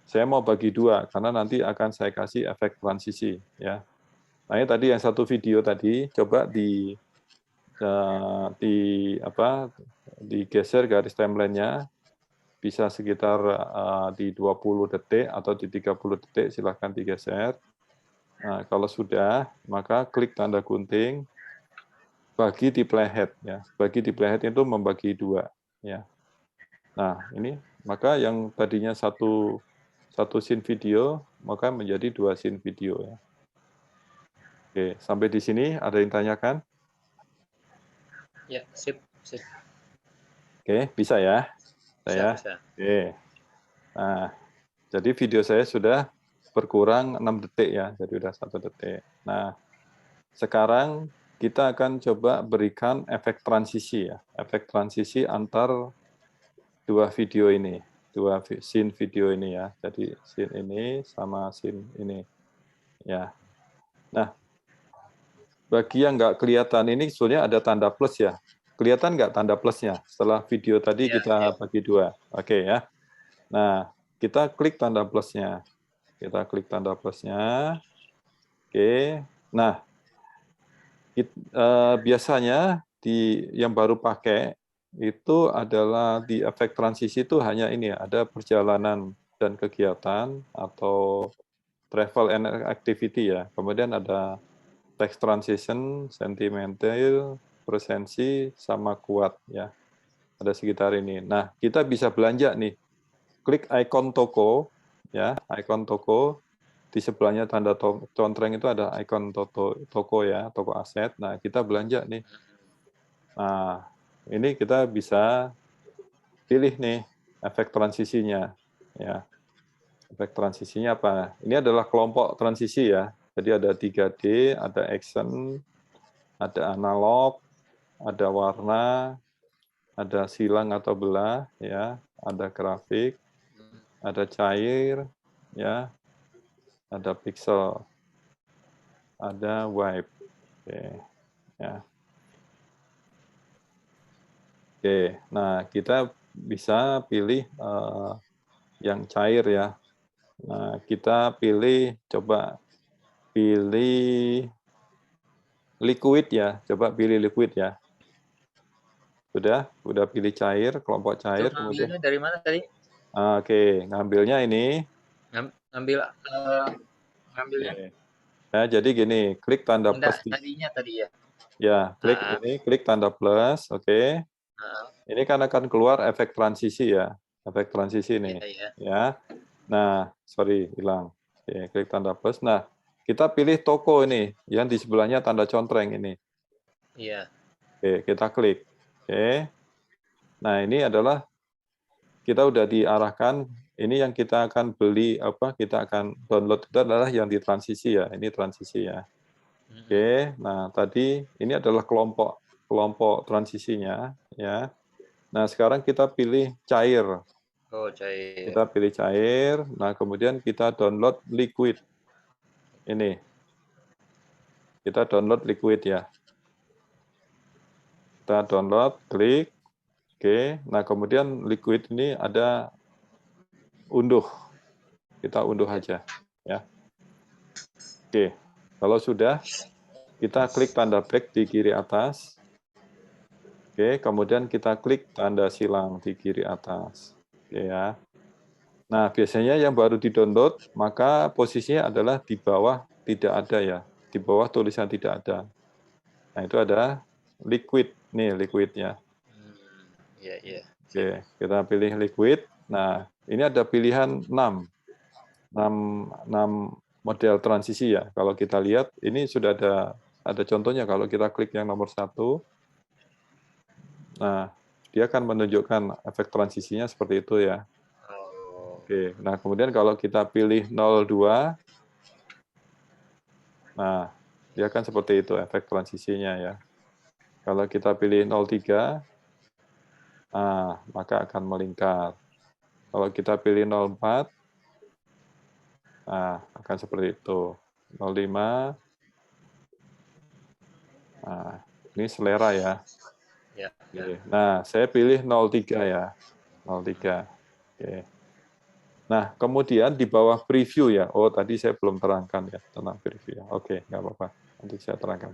Saya mau bagi 2 karena nanti akan saya kasih efek transisi ya. Nah, ini tadi yang 1 video tadi coba digeser garis timeline-nya, bisa sekitar di 20 detik atau di 30 detik, silahkan digeser. Nah, kalau sudah, maka klik tanda gunting, bagi di playhead ya. Bagi di playhead itu membagi 2 ya. Nah, ini maka yang tadinya satu scene video maka menjadi 2 scene video ya. Oke, sampai di sini ada yang tanyakan? Ya, sip. Oke, bisa ya? Bisa. Oke. Nah, jadi video saya sudah berkurang 6 detik ya, jadi sudah 1 detik. Nah, sekarang kita akan coba berikan efek transisi ya, efek transisi antar 2 video ini, 2 scene video ini ya. Jadi scene ini sama scene ini ya. Nah, bagi yang nggak kelihatan ini sebetulnya ada tanda plus ya. Kelihatan nggak tanda plusnya setelah video tadi kita bagi 2? Oke ya. Nah, kita klik tanda plusnya. Oke. Nah, biasanya yang baru pakai itu adalah di efek transisi itu hanya ini ya, ada perjalanan dan kegiatan atau travel and activity ya. Kemudian ada text transition, sentimental, presensi, sama kuat ya. Ada sekitar ini. Nah, kita bisa belanja nih. Klik ikon toko ya, ikon toko. Di sebelahnya tanda contreng itu ada ikon toko ya, toko aset. Nah, kita belanja nih. Nah, ini kita bisa pilih nih efek transisinya ya. Efek transisinya apa? Ini adalah kelompok transisi ya. Jadi ada 3D, ada action, ada analog, ada warna, ada silang atau belah ya, ada grafik, ada cair ya, ada pixel, ada wipe. Oke. Ya. Oke, nah kita bisa pilih yang cair ya. Nah, kita coba pilih liquid ya. Coba pilih liquid ya. Sudah pilih cair, kelompok cair. Itu ngambilnya dari mana tadi? Oke, ngambilnya ini. Ngambilnya. Ya, jadi gini, klik tanda plus. Tadinya tadi ya. Ya, klik tanda plus, oke. Ini kan akan keluar efek transisi ya. Efek transisi ini. Ya. Nah, sorry, hilang. Oke, klik tanda plus. Nah, kita pilih toko ini, yang di sebelahnya tanda contreng ini. Iya. Oke, kita klik. Oke. Nah, ini adalah kita udah diarahkan, ini yang kita akan beli, kita akan download itu adalah yang di transisi ya, ini transisi ya. Oke, nah tadi ini adalah kelompok transisinya ya. Nah, sekarang kita pilih cair. Oh, cair. Kita pilih cair, nah kemudian kita download liquid. Ini. Kita download liquid ya. Kita download, klik. Oke, nah kemudian liquid ini ada unduh. Kita unduh aja ya. Oke, kalau sudah kita klik tanda back di kiri atas. Oke, kemudian kita klik tanda silang di kiri atas. Oke ya. Nah, biasanya yang baru di-download, maka posisinya adalah di bawah tidak ada ya. Di bawah tulisan tidak ada. Nah, itu ada liquid. Nih, liquidnya. Iya, iya. Oke, kita pilih liquid. Nah, ini ada pilihan 6 model transisi ya. Kalau kita lihat, ini sudah ada contohnya. Kalau kita klik yang nomor 1, nah, dia akan menunjukkan efek transisinya seperti itu ya. Oke, nah kemudian kalau kita pilih 02, nah, dia akan seperti itu efek transisinya ya. Kalau kita pilih 03, nah, maka akan melingkar. Kalau kita pilih 04, nah, akan seperti itu. 05, nah, ini selera ya. Ya, Oke. Nah, saya pilih 03 ya. 03. Oke. Nah, kemudian di bawah preview ya. Oh, tadi saya belum terangkan ya tentang preview. Oke, nggak apa-apa. Nanti saya terangkan.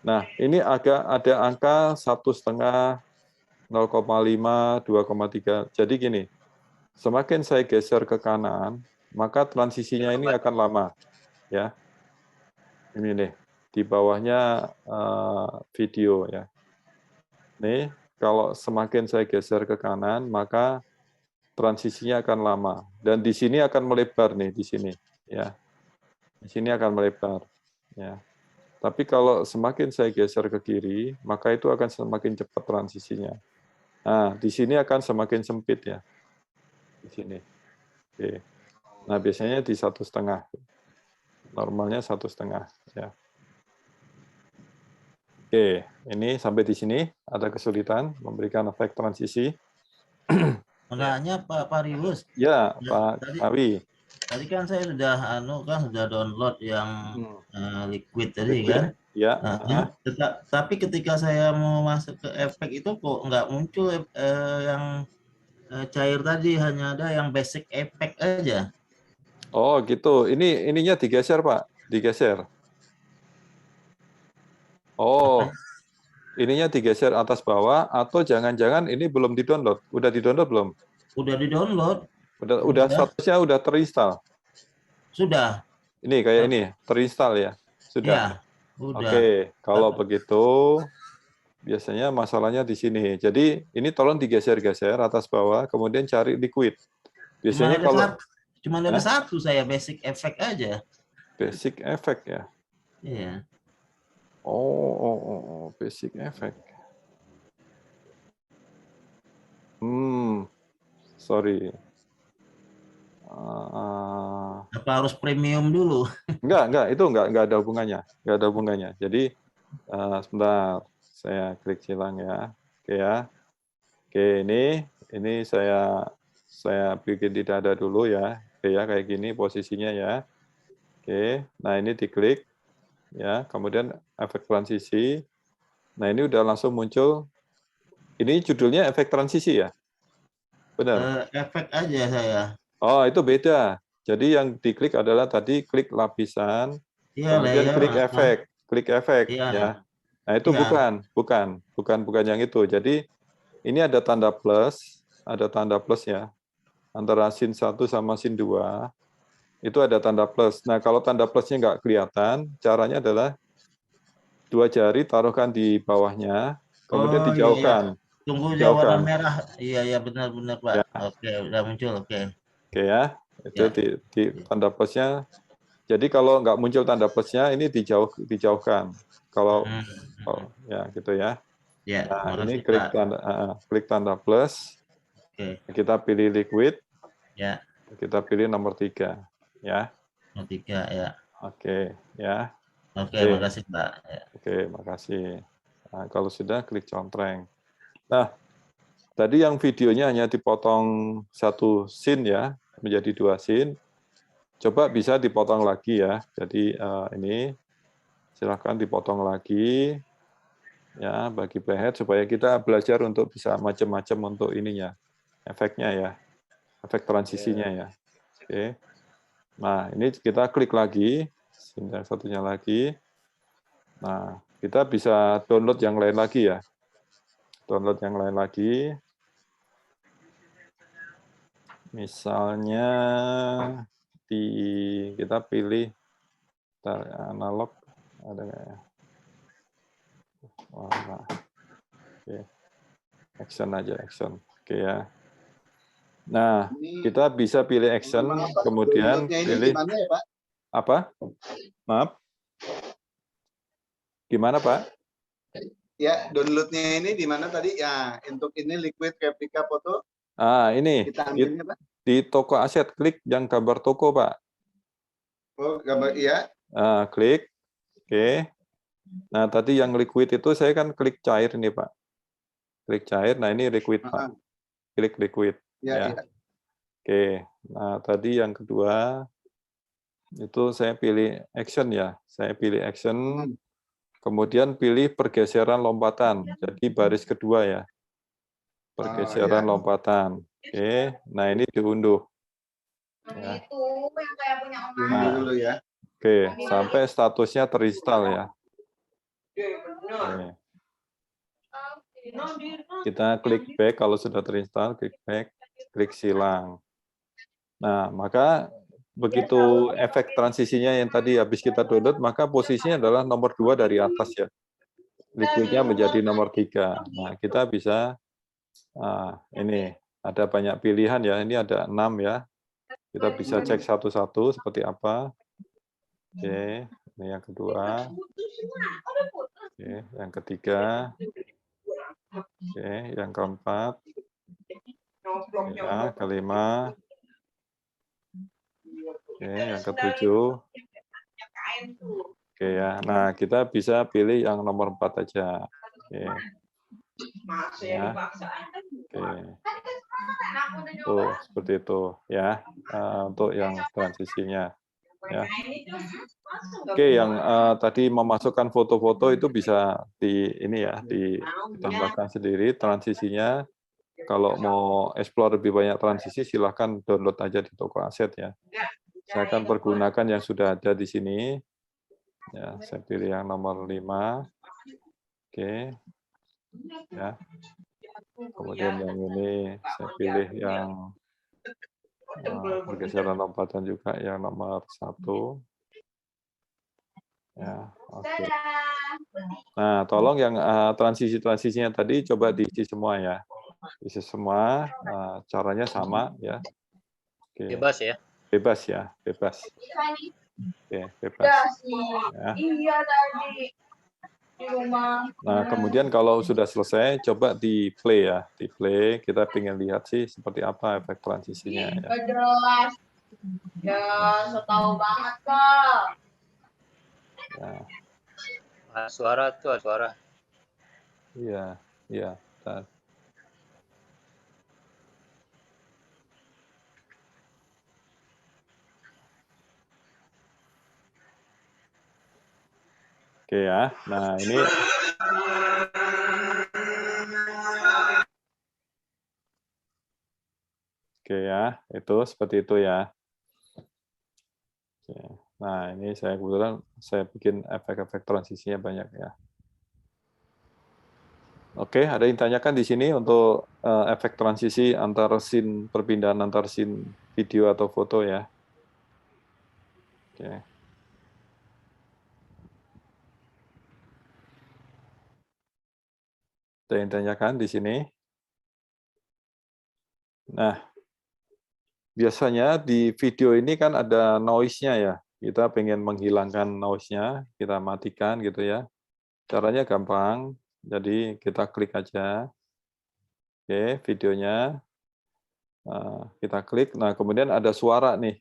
Nah, ini ada angka 1,5, 0,5, 2,3. Jadi gini, semakin saya geser ke kanan, maka transisinya ini akan lama. Ya, ini nih, di bawahnya video ya. Nih, kalau semakin saya geser ke kanan, maka transisinya akan lama. Dan di sini akan melebar nih, di sini. Ya, di sini akan melebar. Ya. Tapi kalau semakin saya geser ke kiri, maka itu akan semakin cepat transisinya. Nah, di sini akan semakin sempit ya. Di sini. Oke. Nah, biasanya di 1,5. Normalnya 1,5 ya. Oke, ini sampai di sini ada kesulitan memberikan efek transisi. Menanya Pak Pariwus. Ya, Pak Awi. Tadi kan saya sudah sudah download yang liquid tadi kan. Ya. Tapi ketika saya mau masuk ke efek itu kok nggak muncul yang cair tadi, hanya ada yang basic efek aja. Oh gitu. Ininya digeser Pak, digeser. Oh, ininya digeser atas bawah atau jangan-jangan ini belum di-download? Udah di-download belum? Udah di-download. Udah statusnya udah terinstall. Sudah. Ini kayak ini, terinstall ya. Sudah. Ya, udah. Oke, kalau begitu biasanya masalahnya di sini. Jadi ini tolong digeser-geser atas bawah, kemudian cari liquid. Biasanya cuma ada satu saya, basic effect aja. Basic effect ya. Iya. Oh, basic effect. Sorry. Apa harus premium dulu? Enggak, itu enggak ada hubungannya. Enggak ada hubungannya. Jadi sebentar, saya klik silang ya. Oke ya. Oke, ini saya bikin di dada dulu ya. Oke ya, kayak gini posisinya ya. Oke, nah ini diklik ya, kemudian efek transisi. Nah, ini udah langsung muncul. Ini judulnya efek transisi ya? Benar. Efek aja saya. Oh, itu beda. Jadi yang diklik adalah tadi klik lapisan, kemudian klik efek ya. Nah, itu bukan yang itu. Jadi ini ada tanda plus ya. Antara sin 1 sama sin 2 itu ada tanda plus. Nah, kalau tanda plusnya nggak kelihatan, caranya adalah 2 jari taruhkan di bawahnya, kemudian dijauhkan. Iya. Tunggu warna merah. Iya benar Pak. Ya. Oke, udah muncul. Oke ya, itu di tanda plusnya. Jadi kalau nggak muncul tanda plusnya, ini dijauhkan. Kalau ya gitu ya. Ya, Nah, ini makasih, klik tanda plus. Oke. Kita pilih liquid. Ya, Kita pilih nomor 3. Ya. nomor 3 ya. Oke, ya. Oke, makasih Pak. Ya. Oke, makasih. Nah, kalau sudah klik contreng. Nah, tadi yang videonya hanya dipotong satu scene ya, menjadi 2 scene. Coba bisa dipotong lagi ya. Jadi ini silakan dipotong lagi ya bagi playhead supaya kita belajar untuk bisa macam-macam untuk ininya, efeknya ya, efek transisinya ya. Oke. Nah, ini kita klik lagi, scene yang satunya lagi. Nah, kita bisa download yang lain lagi ya. Download yang lain lagi. Misalnya kita pilih analog ada nggak ya? Warna. Oke. Action aja, action. Oke ya. Nah, kita bisa pilih action, kemudian pilih apa? Maaf. Gimana, Pak? Ya, downloadnya ini di mana tadi? Ya, untuk ini liquid replica foto. Ini kita ambilnya, Pak. Di toko aset, klik yang gambar toko, Pak. Oh, gambar iya. Klik. Oke. Nah, tadi yang liquid itu saya kan klik cair ini, Pak. Klik cair. Nah, ini liquid, Pak. Klik liquid. Ya. Iya. Oke. Nah, tadi yang kedua itu saya pilih action ya. Saya pilih action. Kemudian pilih pergeseran lompatan. Jadi baris kedua ya. Pergeseran lompatan. Oke. Nah, ini diunduh. Ya. Nah, dulu ya. Oke, sampai statusnya terinstall ya. Oke. Kita klik back kalau sudah terinstall, klik back, klik silang. Nah, maka begitu efek transisinya yang tadi habis kita download, maka posisinya adalah nomor 2 dari atas ya. Liquidnya menjadi nomor 3. Nah, kita bisa ini ada banyak pilihan ya. Ini ada 6 ya. Kita bisa cek satu-satu seperti apa. Oke, ini yang kedua. Oke, yang ketiga. Oke, yang keempat. Ya, kelima. Oke, yang ketujuh. Oke ya. Nah, kita bisa pilih yang nomor 4 aja. Oke. Ya. Oke. Tuh, seperti itu ya. Untuk yang transisinya. Ya. Oke, yang tadi memasukkan foto-foto itu bisa ditambahkan sendiri transisinya. Kalau mau explore lebih banyak transisi, silahkan download aja di toko aset ya. Saya akan pergunakan yang sudah ada di sini. Ya, saya pilih yang nomor 5. Oke. Ya. Kemudian yang ini saya pilih yang pergeseran lompatan juga yang nomor 1. Ya, oke. Nah, tolong yang transisi-transisinya tadi coba diisi semua ya. Isi semua, caranya sama ya. Oke. Bebas ya. Bebas ya, bebas. Oke, bebas. Ya. Nah, kemudian kalau sudah selesai, coba di play ya. Di play, kita pengen lihat sih seperti apa efek transisinya. Ya. Jelas. Ya, so tahu banget, Kak. Ya. Suara tuh, suara. Iya, iya. Bentar. Oke ya. Nah, ini oke ya, itu seperti itu ya. Oke. Nah, ini saya kebetulan saya bikin efek-efek transisinya banyak ya. Oke, ada yang tanyakan di sini untuk efek transisi antar scene, perpindahan antar scene video atau foto ya. Oke. Ada yang tanyakan di sini? Nah, biasanya di video ini kan ada noise-nya ya. Kita pengen menghilangkan noise-nya, kita matikan gitu ya. Caranya gampang. Jadi kita klik aja. Oke, videonya. Kita klik. Nah, kemudian ada suara nih.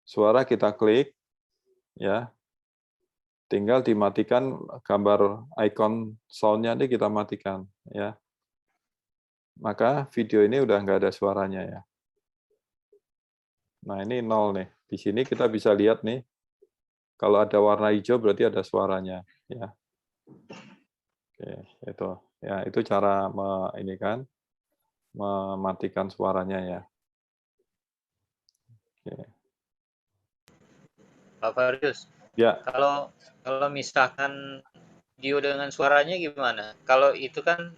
Suara kita klik, ya. Tinggal dimatikan gambar icon sound-nya ini kita matikan, ya. Maka video ini udah nggak ada suaranya ya. Nah, ini 0 nih. Di sini kita bisa lihat nih, kalau ada warna hijau berarti ada suaranya, ya. Oke, itu. Ya, itu cara ini kan mematikan suaranya ya. Oke. Pak Farius, Ya, kalau misalkan video dengan suaranya gimana? Kalau itu kan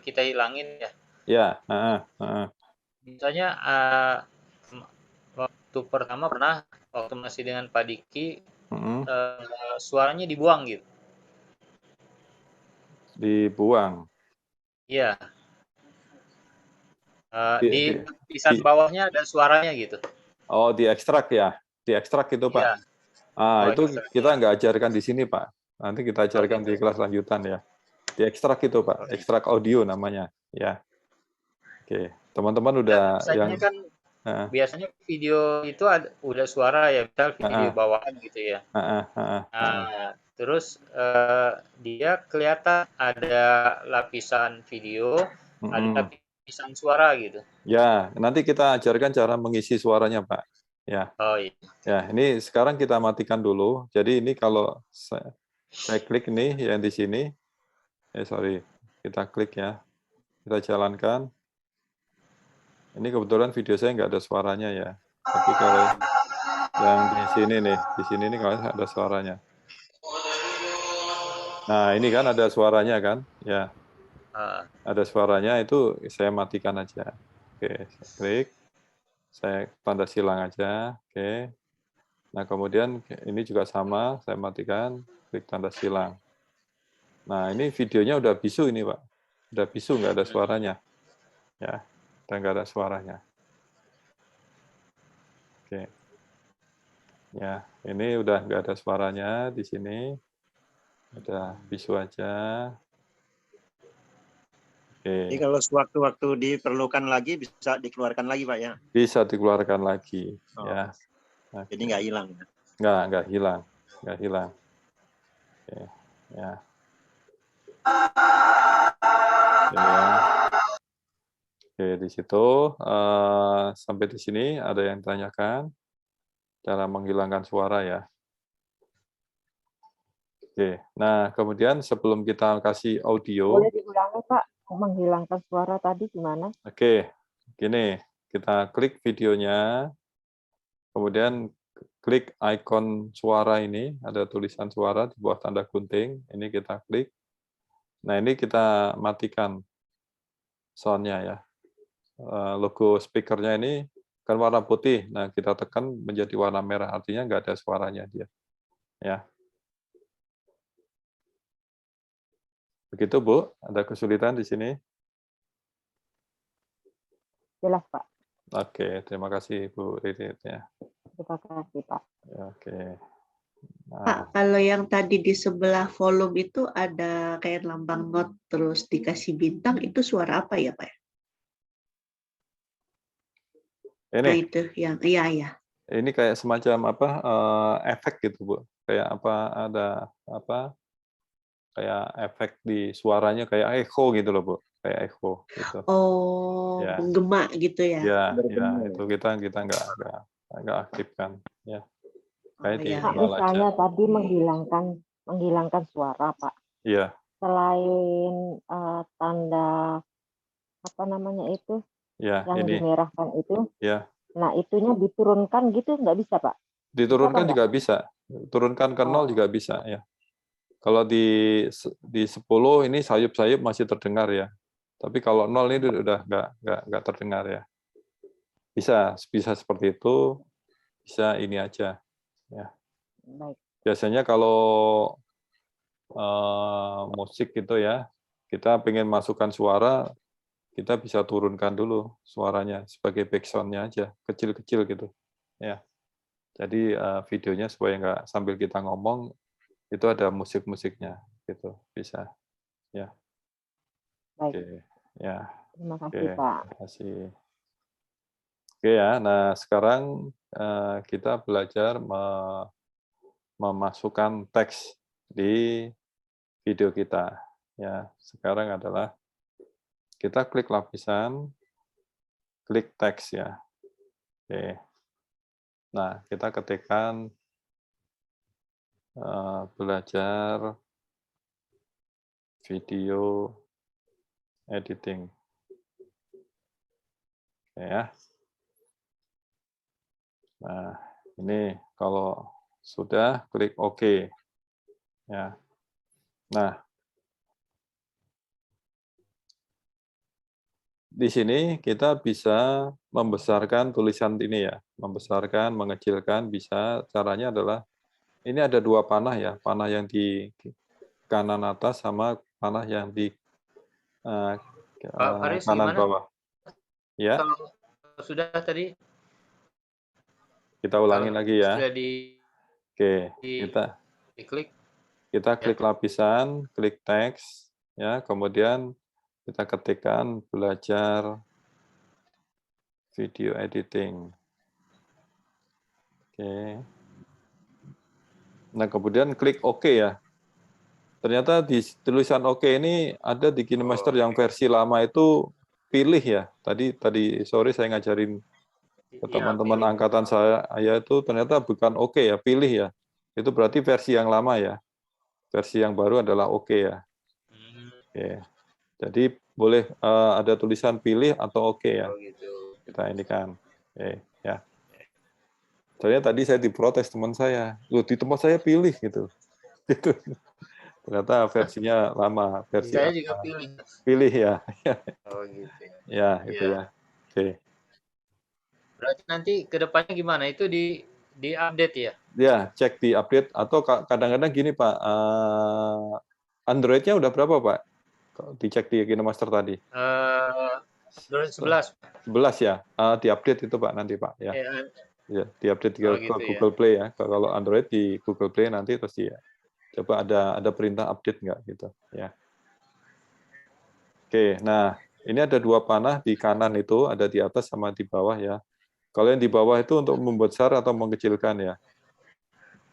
kita hilangin ya. ya. Misalnya waktu pertama pernah waktu masih dengan Pak Diki suaranya dibuang gitu. Dibuang. Iya. Di lapisan bawahnya ada suaranya gitu. Oh, diekstrak ya? Diekstrak itu, Pak? Iya. Itu kita nggak ajarkan di sini, Pak. Nanti kita ajarkan di kelas lanjutan ya. Diekstrak itu, Pak. Ekstrak audio namanya. Ya. Oke. Teman-teman udah biasanya kan biasanya video itu udah suara ya, misal video bawaan gitu ya. Terus dia kelihatan ada lapisan video, ada lapisan suara gitu. Ya, nanti kita ajarkan cara mengisi suaranya, Pak. Ya. Oh iya. Ya, ini sekarang kita matikan dulu. Jadi ini kalau saya klik ini yang di sini, sorry, kita klik ya, kita jalankan. Ini kebetulan video saya nggak ada suaranya ya. Tapi kalau yang di sini nih, nih kalau ada suaranya. Nah, ini kan ada suaranya kan, ya. Ada suaranya, itu saya matikan aja. Oke, saya klik. Saya tanda silang aja, oke. Nah, kemudian ini juga sama, saya matikan, klik tanda silang. Nah, ini videonya udah bisu ini, Pak. Udah bisu, nggak ada suaranya. Ya, udah nggak ada suaranya. Oke. Ya, ini udah nggak ada suaranya di sini. Udah bisu aja. Oke. Jadi kalau sewaktu-waktu diperlukan lagi bisa dikeluarkan lagi, Pak ya? Bisa dikeluarkan lagi, ya. Nah, jadi nggak hilang ya? Nggak hilang, nggak hilang. Oke, ya. Ini ya. Oke, di situ sampai di sini ada yang ditanyakan cara menghilangkan suara ya. Oke, nah kemudian sebelum kita kasih audio. Boleh diulangi, Pak, menghilangkan suara tadi gimana? Oke, gini, kita klik videonya, kemudian klik icon suara ini, ada tulisan suara di bawah tanda gunting, ini kita klik. Nah, ini kita matikan sound-nya ya. Logo speaker-nya ini kan warna putih, nah kita tekan menjadi warna merah, artinya nggak ada suaranya dia. Ya. Begitu, Bu? Ada kesulitan di sini? Jelas, Pak. Oke, terima kasih, Bu Ridit ya. Terima kasih, Pak. Oke. Nah. Pak, kalau yang tadi di sebelah volume itu ada kayak lambang not terus dikasih bintang, itu suara apa ya, Pak? Ini. Nah, itu yang iya. Ini kayak semacam apa? Efek gitu, Bu. Kayak apa? Ada apa? Kayak efek di suaranya kayak echo gitu loh, Bu. Kayak echo gitu. Oh, ya. Menggema gitu ya? Ya, itu kita nggak aktifkan ya. Kayak di Pak, misalnya tadi menghilangkan suara, Pak. Iya. Selain tanda apa namanya itu? Ya, yang ini. dimerahkan itu. Ya. Nah, itunya diturunkan gitu nggak bisa, Pak? Diturunkan juga bisa. Turunkan ke 0 juga bisa ya. Kalau di 10 ini sayup-sayup masih terdengar ya. Tapi kalau 0 ini udah nggak terdengar ya. Bisa seperti itu, bisa ini aja ya. Baik. Biasanya kalau musik gitu ya, kita pengen masukkan suara, kita bisa turunkan dulu suaranya sebagai background-nya aja, kecil-kecil gitu ya. Jadi videonya supaya nggak sambil kita ngomong itu ada musik-musiknya gitu, bisa. ya. Baik. Oke, ya. Terima Oke, kasih, Pak. terima kasih. Oke ya, nah sekarang kita belajar memasukkan teks di video kita. Ya, sekarang adalah kita klik lapisan, klik teks ya. Oke. Nah, kita ketikkan belajar video editing. Oke ya. Nah, ini kalau sudah klik OK. Ya. Nah, di sini kita bisa membesarkan tulisan ini ya, membesarkan, mengecilkan bisa. Caranya adalah ini ada dua panah ya, panah yang di kanan atas sama panah yang di Pak Faris kanan gimana? bawah. Ya, Kalau sudah tadi kita ulangin lagi ya. sudah Oke, diklik. kita klik lapisan, klik teks, ya, kemudian kita ketikkan belajar video editing. Oke. Nah, kemudian klik OK ya. Ternyata di tulisan OK ini ada di KineMaster yang versi lama itu pilih ya. Tadi sore saya ngajarin ke teman-teman angkatan saya itu ternyata bukan OK ya, pilih ya. Itu berarti versi yang lama ya. Versi yang baru adalah OK ya. Oke. Jadi boleh ada tulisan pilih atau OK ya. Kita ini kan. Oke, ya. Soalnya tadi saya diprotes teman saya. Loh, di tempat saya pilih gitu. Gitu. Ternyata versinya lama, versi Saya juga pilih. Pilih ya. Oh gitu. Ya, itu ya. Oke. Berarti nanti ke depannya gimana? Itu di update ya? Ya, cek di update atau kadang-kadang gini Pak, Android-nya udah berapa Pak? Dicek di KineMaster tadi. Android 11. 11 ya. Di update itu Pak nanti Pak ya. Ya, di update ke Google Play ya. Kalau Android di Google Play nanti terus ya. Coba ada perintah update nggak gitu ya. Oke, nah ini ada dua panah di kanan itu, ada di atas sama di bawah ya. Kalau yang di bawah itu untuk membesar atau mengecilkan ya.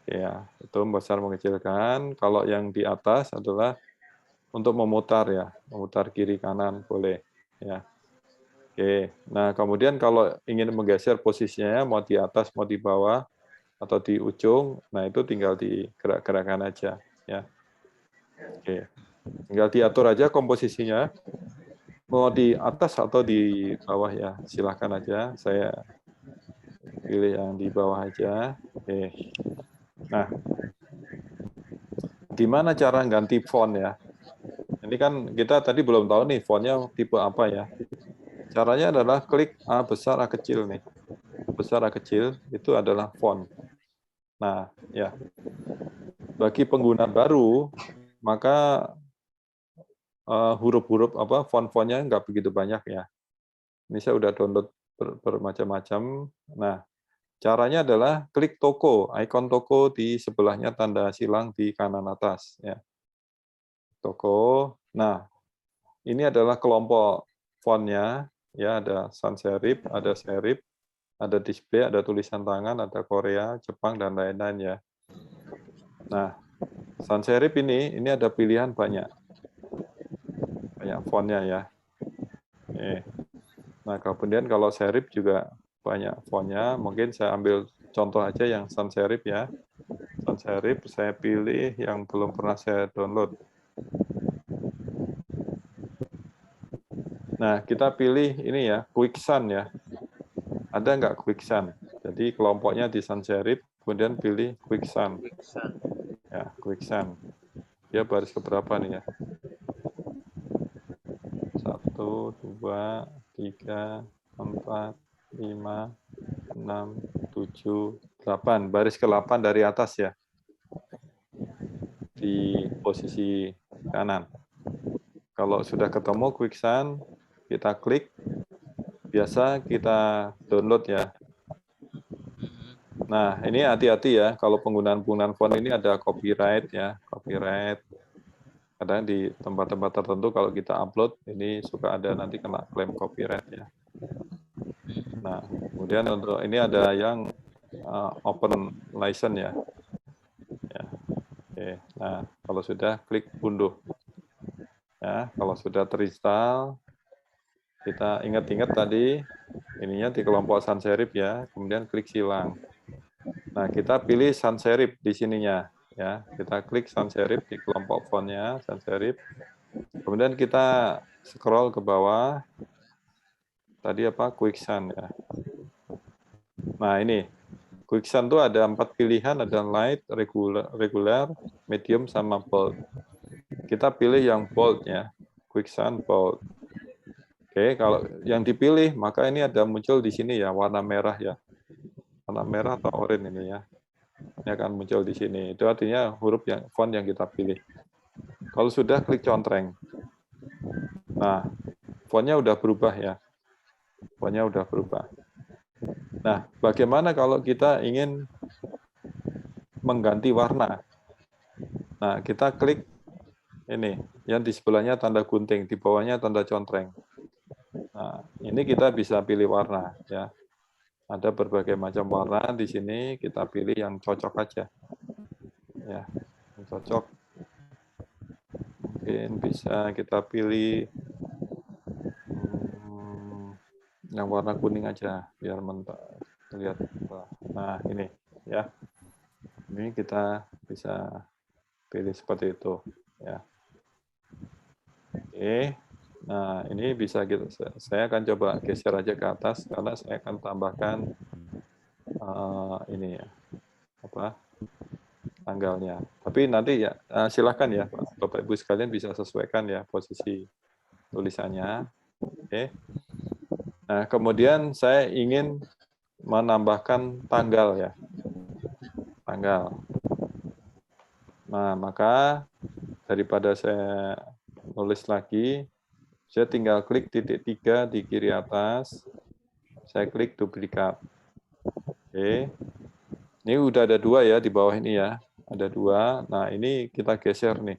Ya, itu membesar mengecilkan. Kalau yang di atas adalah untuk memutar ya, memutar kiri kanan boleh ya. Oke, nah kemudian kalau ingin menggeser posisinya mau di atas mau di bawah atau di ujung, nah itu tinggal digerak-gerakkan aja ya. Oke, tinggal diatur aja komposisinya mau di atas atau di bawah ya, silahkan aja. Saya pilih yang di bawah aja. Oke. Nah, gimana cara ganti font ya? Ini kan kita tadi belum tahu nih fontnya tipe apa ya. Caranya adalah klik A besar A kecil nih. Besar A kecil itu adalah font. Nah, ya. Bagi pengguna baru, maka huruf-huruf font-fontnya nggak begitu banyak ya. Ini saya udah download bermacam-macam. Nah, caranya adalah klik toko, ikon toko di sebelahnya tanda silang di kanan atas ya. Toko. Nah, ini adalah kelompok fontnya ya, ada sans serif, ada serif, ada display, ada tulisan tangan, ada Korea, Jepang dan lain-lain ya. Nah, sans serif ini ada pilihan banyak fontnya ya. Nah, kemudian kalau serif juga banyak fontnya. Mungkin saya ambil contoh aja yang sans serif ya. Sans serif saya pilih yang belum pernah saya download. Nah, kita pilih ini ya, Quicksun ya. Ada nggak Quicksun? Jadi kelompoknya di sans serif, kemudian pilih Quicksun. Ya, Quicksun. Dia baris keberapa nih ya? 1, 2, 3, 4, 5, 6, 7, 8. Baris ke-8 dari atas ya. Di posisi kanan. Kalau sudah ketemu Quicksun, kita klik. Biasa kita download ya. Nah, ini hati-hati ya. Kalau penggunaan font ini ada copyright ya. Copyright. Kadang di tempat-tempat tertentu kalau kita upload ini suka ada nanti kena klaim copyright ya. Nah, kemudian untuk ini ada yang open license ya. Ya. Oke. Nah, kalau sudah klik unduh. Ya, kalau sudah terinstall, kita ingat-ingat tadi ininya di kelompok sans serif ya, kemudian klik silang. Nah, kita pilih sans serif di sininya ya. Kita klik sans serif di kelompok fontnya sans serif. Kemudian kita scroll ke bawah. Tadi apa? Quicksand ya. Nah, ini Quicksand itu ada 4 pilihan, ada light, regular, medium, sama bold. Kita pilih yang bold ya, Quicksand bold. Oke, kalau yang dipilih, maka ini ada muncul di sini ya, warna merah ya. Warna merah atau oranye ini ya. Ini akan muncul di sini. Itu artinya huruf yang font yang kita pilih. Kalau sudah, klik contreng. Nah, fontnya udah berubah ya. Fontnya udah berubah. Nah, bagaimana kalau kita ingin mengganti warna? Nah, kita klik ini, yang di sebelahnya tanda gunting, di bawahnya tanda contreng. Nah, ini kita bisa pilih warna ya. Ada berbagai macam warna di sini, kita pilih yang cocok aja. Ya, yang cocok. Mungkin bisa kita pilih yang warna kuning aja biar terlihat. Nah, ini ya. Ini kita bisa pilih seperti itu ya. Oke. Nah, ini bisa saya akan coba geser aja ke atas karena saya akan tambahkan ini ya, apa tanggalnya. Tapi nanti ya silakan ya Bapak Ibu sekalian bisa sesuaikan ya posisi tulisannya. Oke. Nah, kemudian saya ingin menambahkan tanggal ya, tanggal. Nah, maka daripada saya nulis lagi, saya tinggal klik titik 3 di kiri atas, saya klik duplikat. Oke, ini udah ada 2 ya di bawah ini ya, ada 2. Nah, ini kita geser nih,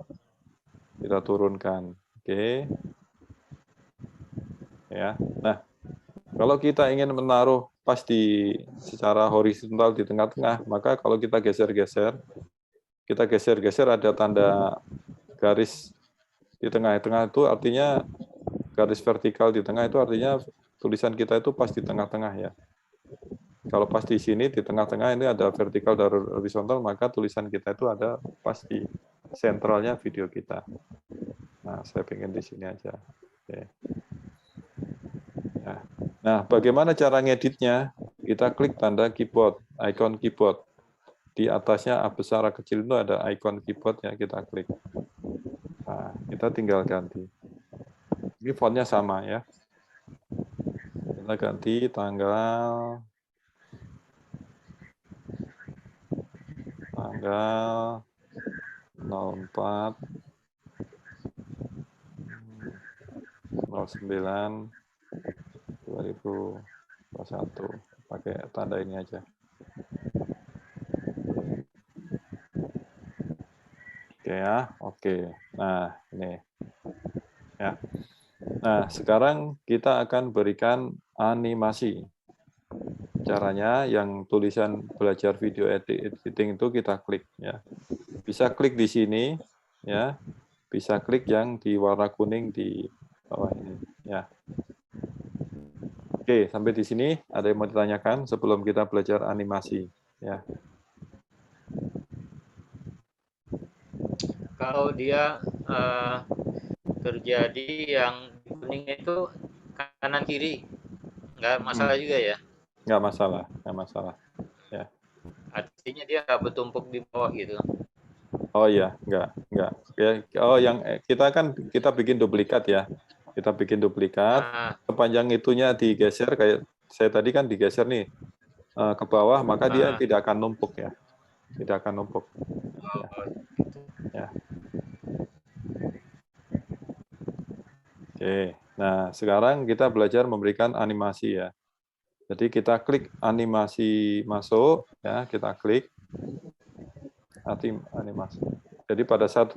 kita turunkan. Oke, ya. Nah, kalau kita ingin menaruh pas secara horizontal di tengah-tengah, maka kalau kita geser-geser, ada tanda garis di tengah-tengah itu artinya garis vertikal di tengah itu artinya tulisan kita itu pas di tengah-tengah ya. Kalau pas di sini di tengah-tengah ini ada vertikal dan horizontal, maka tulisan kita itu ada pas di sentralnya video kita. Nah, saya pengen di sini aja. Oke. Nah, bagaimana cara ngeditnya? Kita klik tanda keyboard, icon keyboard. Di atasnya A besar A kecil itu ada icon keyboard ya, kita klik. Nah, kita tinggal ganti. Ini fontnya sama ya. Kita ganti tanggal 04 09 2021. Pakai tanda ini aja. Oke ya, oke. Nah, ini. Ya. Nah, sekarang kita akan berikan animasi. Caranya yang tulisan belajar video editing itu kita klik ya. Bisa klik di sini ya. Bisa klik yang di warna kuning di bawah ini ya. Oke, sampai di sini ada yang mau ditanyakan sebelum kita belajar animasi ya. Kalau dia terjadi yang kuning itu kanan kiri, nggak masalah juga ya? Nggak masalah, nggak masalah. Ya. Artinya dia nggak bertumpuk di bawah gitu. Oh iya, nggak. Ya, oh yang kita bikin duplikat ya. Kita bikin duplikat. Sepanjang itunya digeser kayak saya tadi kan digeser nih ke bawah, maka dia tidak akan numpuk ya. Tidak akan numpuk. Ya. Oke, nah sekarang kita belajar memberikan animasi ya. Jadi kita klik animasi masuk, ya kita klik animasi. Jadi pada saat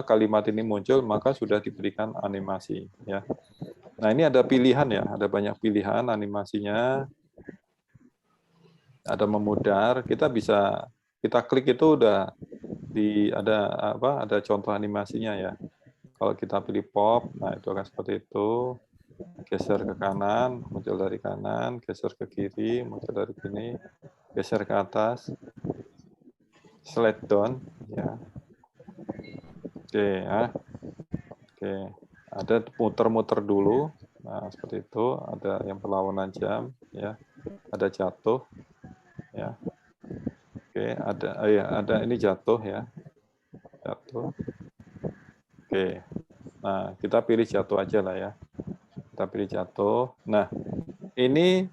kalimat ini muncul, maka sudah diberikan animasi. Ya. Nah ini ada pilihan ya, ada banyak pilihan animasinya. Ada memudar, kita klik itu udah ada contoh animasinya ya. Kalau kita pilih pop, nah itu akan seperti itu. Geser ke kanan, muncul dari kanan, geser ke kiri, muncul dari sini, geser ke atas, slide down, ya. Oke, ya. Oke, ada muter-muter dulu, nah seperti itu. Ada yang perlawanan jam, ya. Ada jatuh, ya. Oke, ada ini jatuh ya, jatuh. Oke, nah kita pilih jatuh aja lah ya. Kita pilih jatuh. Nah, ini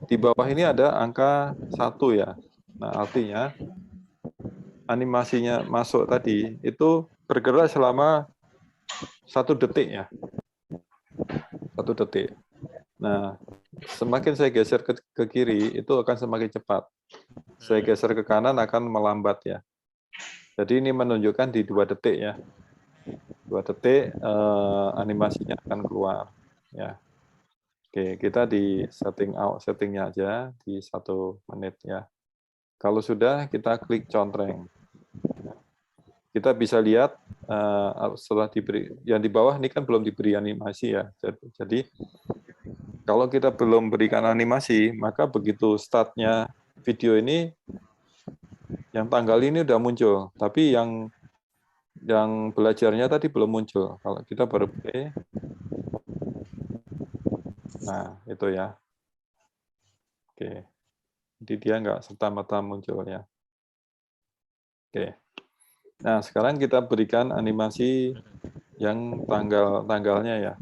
di bawah ini ada angka 1 ya. Nah, artinya animasinya masuk tadi itu bergerak selama 1 detik ya. 1 detik. Nah, semakin saya geser ke kiri, itu akan semakin cepat. Saya geser ke kanan akan melambat ya. Jadi ini menunjukkan di 2 detik ya. 2 detik animasinya akan keluar. Ya. Oke, kita di settingnya aja di 1 menit ya. Kalau sudah, kita klik contreng. Kita bisa lihat setelah diberi, yang di bawah ini kan belum diberi animasi ya. Jadi kalau kita belum berikan animasi, maka begitu startnya video ini, yang tanggal ini udah muncul, tapi yang belajarnya tadi belum muncul. Kalau kita baru play, nah itu ya. Oke, jadi dia nggak serta-merta muncul ya. Oke. Nah sekarang kita berikan animasi yang tanggalnya ya.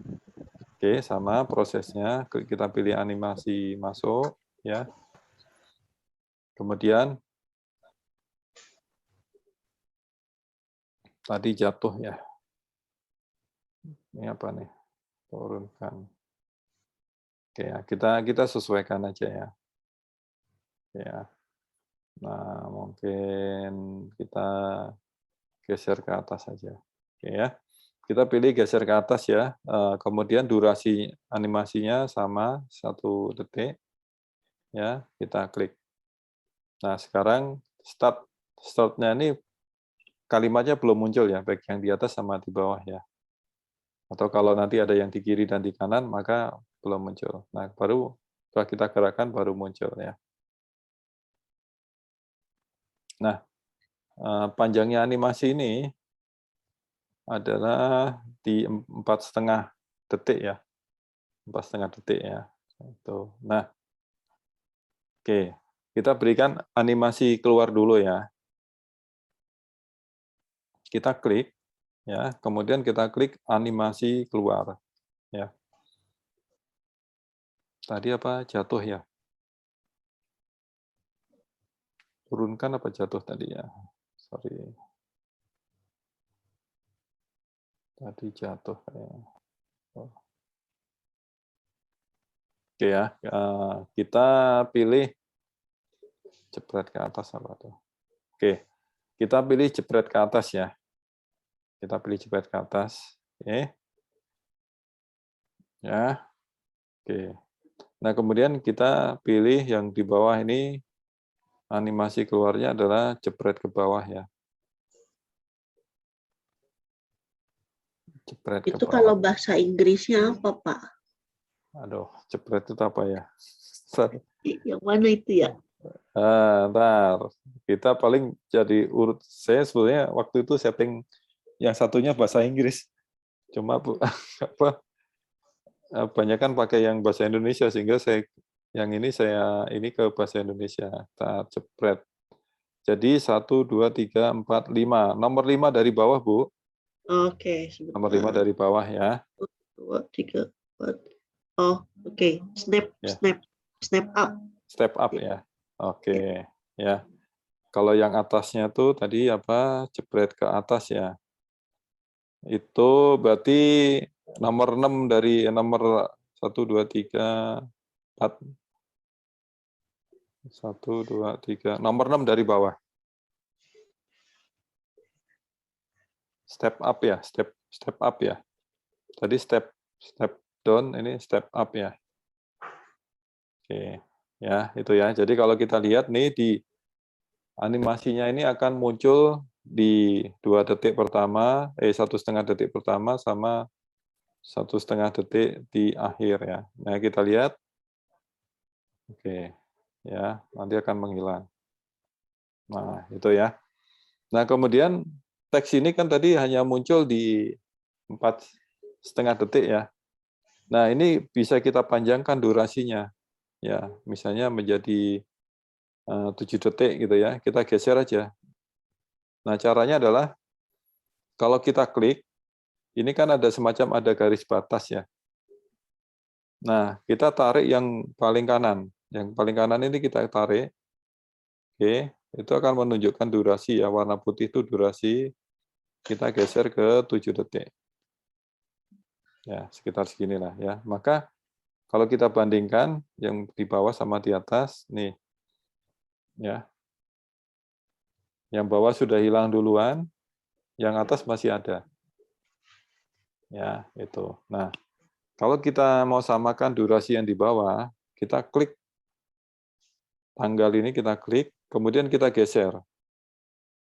Oke, sama prosesnya. Kita pilih animasi masuk ya. Kemudian tadi jatuh ya. Ini apa nih? Turunkan. Oke ya, kita sesuaikan aja ya. Ya. Nah, mungkin kita geser ke atas saja. Oke ya. Kita pilih geser ke atas ya. Kemudian durasi animasinya sama 1 detik. Ya, kita klik. Nah, sekarang startnya ini kalimatnya belum muncul ya, baik yang di atas sama di bawah ya. Atau kalau nanti ada yang di kiri dan di kanan, maka belum muncul. Nah, baru setelah kita gerakkan baru muncul ya. Nah, panjangnya animasi ini adalah di 4,5 detik ya. 4,5 detik ya. Itu. Nah, oke. Kita berikan animasi keluar dulu ya. Kita klik ya, kemudian kita klik animasi keluar ya. Tadi apa? Jatuh ya. Turunkan apa jatuh tadi ya? Sorry. Tadi jatuh kayaknya. Oke ya, kita pilih jepret ke atas apa tuh? Oke, kita pilih jepret ke atas ya. Kita pilih jepret ke atas. Oke. Ya. Oke. Nah, kemudian kita pilih yang di bawah ini, animasi keluarnya adalah jepret ke bawah ya. Jepret Itu ke bawah. kalau bahasa Inggrisnya apa, Pak? Aduh, jepret itu apa ya? Yang mana itu ya? Ntar kita paling jadi urut. Saya sebenarnya waktu itu setting yang satunya bahasa Inggris. Cuma banyak kan pakai yang bahasa Indonesia sehingga saya ke bahasa Indonesia. Kita jepret. Jadi 1, 2, 3, 4, 5. Nomor 5 dari bawah, Bu. Oke, sebentar. Nomor 5 dari bawah ya. 2, 3, 4. Oh, oke. Snap up. Step up ya. Oke, ya. Kalau yang atasnya tuh tadi apa? Jepret ke atas ya. Itu berarti nomor 6 dari nomor 1, 2, 3, 4. 1, 2, 3. Nomor 6 dari bawah. step up ya, step up ya. Tadi step down, ini step up ya. Oke, ya itu ya. Jadi kalau kita lihat nih di animasinya ini akan muncul di 2 detik pertama, 1,5 detik pertama sama 1,5 detik di akhir ya. Nah kita lihat, oke, ya nanti akan menghilang. Nah itu ya. Nah kemudian teks ini kan tadi hanya muncul di 4,5 detik ya. Nah ini bisa kita panjangkan durasinya. Ya, misalnya menjadi 7 detik gitu ya, kita geser aja. Nah, caranya adalah kalau kita klik, ini kan ada semacam garis batas ya. Nah, kita tarik yang paling kanan. Yang paling kanan ini kita tarik. Oke, itu akan menunjukkan durasi ya, warna putih itu durasi. Kita geser ke 7 detik. Ya, sekitar seginilah ya. Maka kalau kita bandingkan yang di bawah sama di atas, nih. Ya. Yang bawah sudah hilang duluan, yang atas masih ada. Ya, itu. Nah, kalau kita mau samakan durasi yang di bawah, kita klik tanggal ini, kita klik, kemudian kita geser.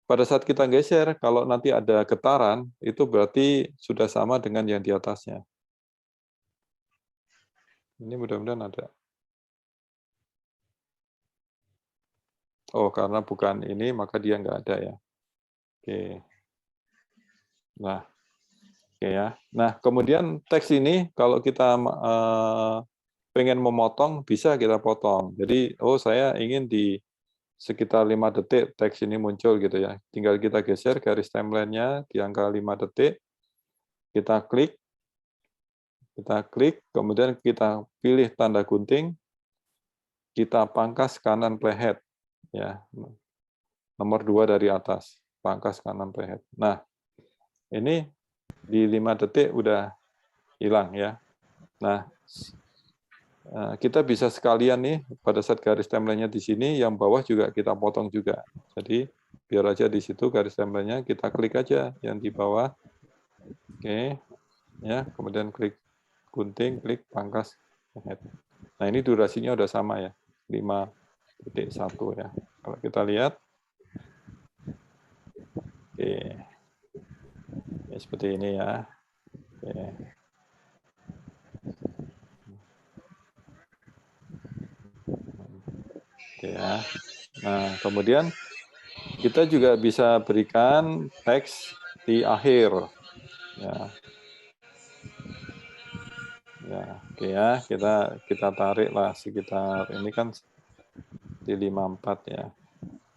Pada saat kita geser, kalau nanti ada getaran, itu berarti sudah sama dengan yang di atasnya. Ini mudah-mudahan ada. Oh, karena bukan ini, maka dia nggak ada ya. Oke. Nah, oke ya. Nah, kemudian teks ini kalau kita pengen memotong, bisa kita potong. Jadi, oh saya ingin di sekitar 5 detik teks ini muncul gitu ya. Tinggal kita geser garis timeline-nya di angka 5 detik. Kita klik, kemudian kita pilih tanda gunting, kita pangkas kanan playhead. Ya, nomor 2 dari atas, pangkas kanan playhead. Nah, ini di 5 detik udah hilang ya. Nah, kita bisa sekalian nih pada saat garis timeline-nya di sini, yang bawah juga kita potong juga. Jadi biar aja di situ garis timeline-nya, kita klik aja yang di bawah. Oke, ya, kemudian klik gunting, klik pangkas. Nah ini durasinya udah sama ya, 5.1 ya. Kalau kita lihat, oke, ya, seperti ini ya. Oke. Oke ya. Nah kemudian kita juga bisa berikan teks di akhir. Ya. Ya, oke ya. Kita tarik lah sekitar ini kan di 54 ya.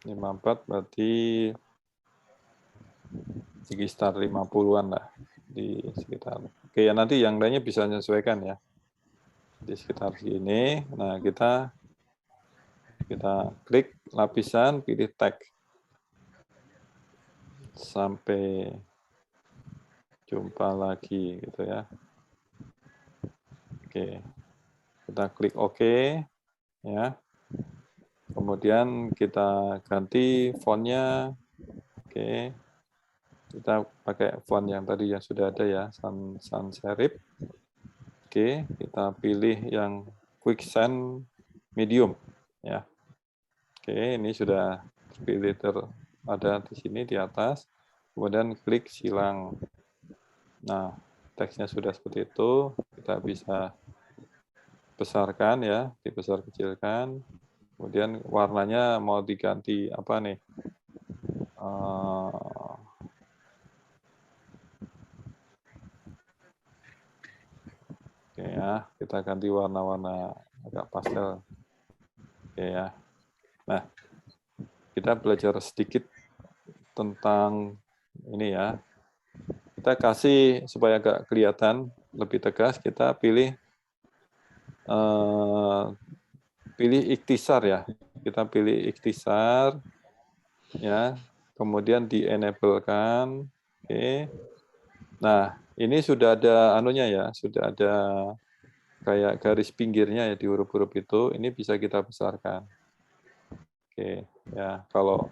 54 berarti sekitar 50-an lah di sekitar. Oke ya, nanti yang lainnya bisa menyesuaikan ya. Di sekitar sini. Nah, kita klik lapisan, pilih tag. Sampai jumpa lagi gitu ya. Oke. Kita klik OK ya. Kemudian kita ganti fontnya. Oke. Kita pakai font yang tadi yang sudah ada ya, sans serif. Oke, kita pilih yang quicksand medium ya. Oke, ini sudah terpilih ada di sini di atas. Kemudian klik silang. Nah, teksnya sudah seperti itu, kita bisa besarkan ya, dibesar kecilkan. Kemudian warnanya mau diganti apa nih? Oke ya, kita ganti warna-warna agak pastel. Oke ya. Nah, kita belajar sedikit tentang ini ya. Kita kasih supaya agak kelihatan lebih tegas, kita pilih ikhtisar ya. Kita pilih ikhtisar ya. Kemudian di-enable-kan. Oke. Nah, ini sudah ada anunya ya, sudah ada kayak garis pinggirnya ya di huruf-huruf itu, ini bisa kita besarkan. Oke, ya kalau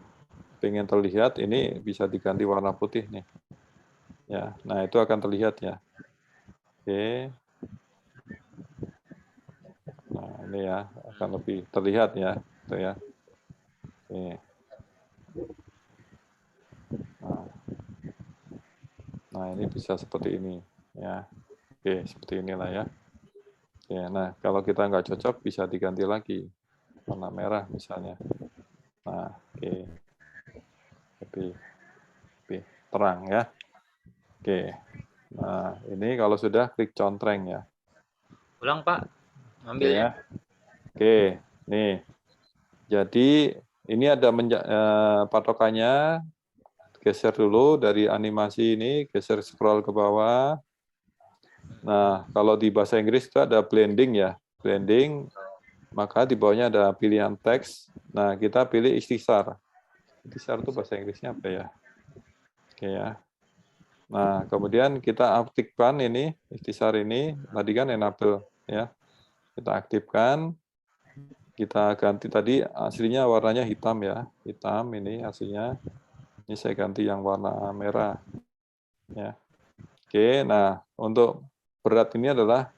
pengen terlihat ini bisa diganti warna putih nih. Ya, nah itu akan terlihat ya. Oke. Nah, ini ya akan lebih terlihat ya, gitu ya. Oke. Nah, ini bisa seperti ini ya. Oke, seperti inilah ya. Oke, nah kalau kita nggak cocok bisa diganti lagi warna merah misalnya. Nah, oke. Lebih terang ya. Oke. Nah, ini kalau sudah klik contreng ya. Ulang Pak, Oke ngambilnya. ya. Oke, nih. Jadi ini ada patokannya. Geser dulu dari animasi ini, geser scroll ke bawah. Nah, kalau di bahasa Inggris itu ada blending ya. Blending, maka di bawahnya ada pilihan teks. Nah, kita pilih ikhtisar. Ikhtisar itu bahasa Inggrisnya apa ya? Oke ya. Nah, kemudian kita aktifkan ini, ikhtisar ini, tadi kan enable ya. Kita aktifkan, kita ganti tadi aslinya warnanya hitam ya. Hitam ini aslinya. Ini saya ganti yang warna merah. Ya. Oke, nah untuk berat ini adalah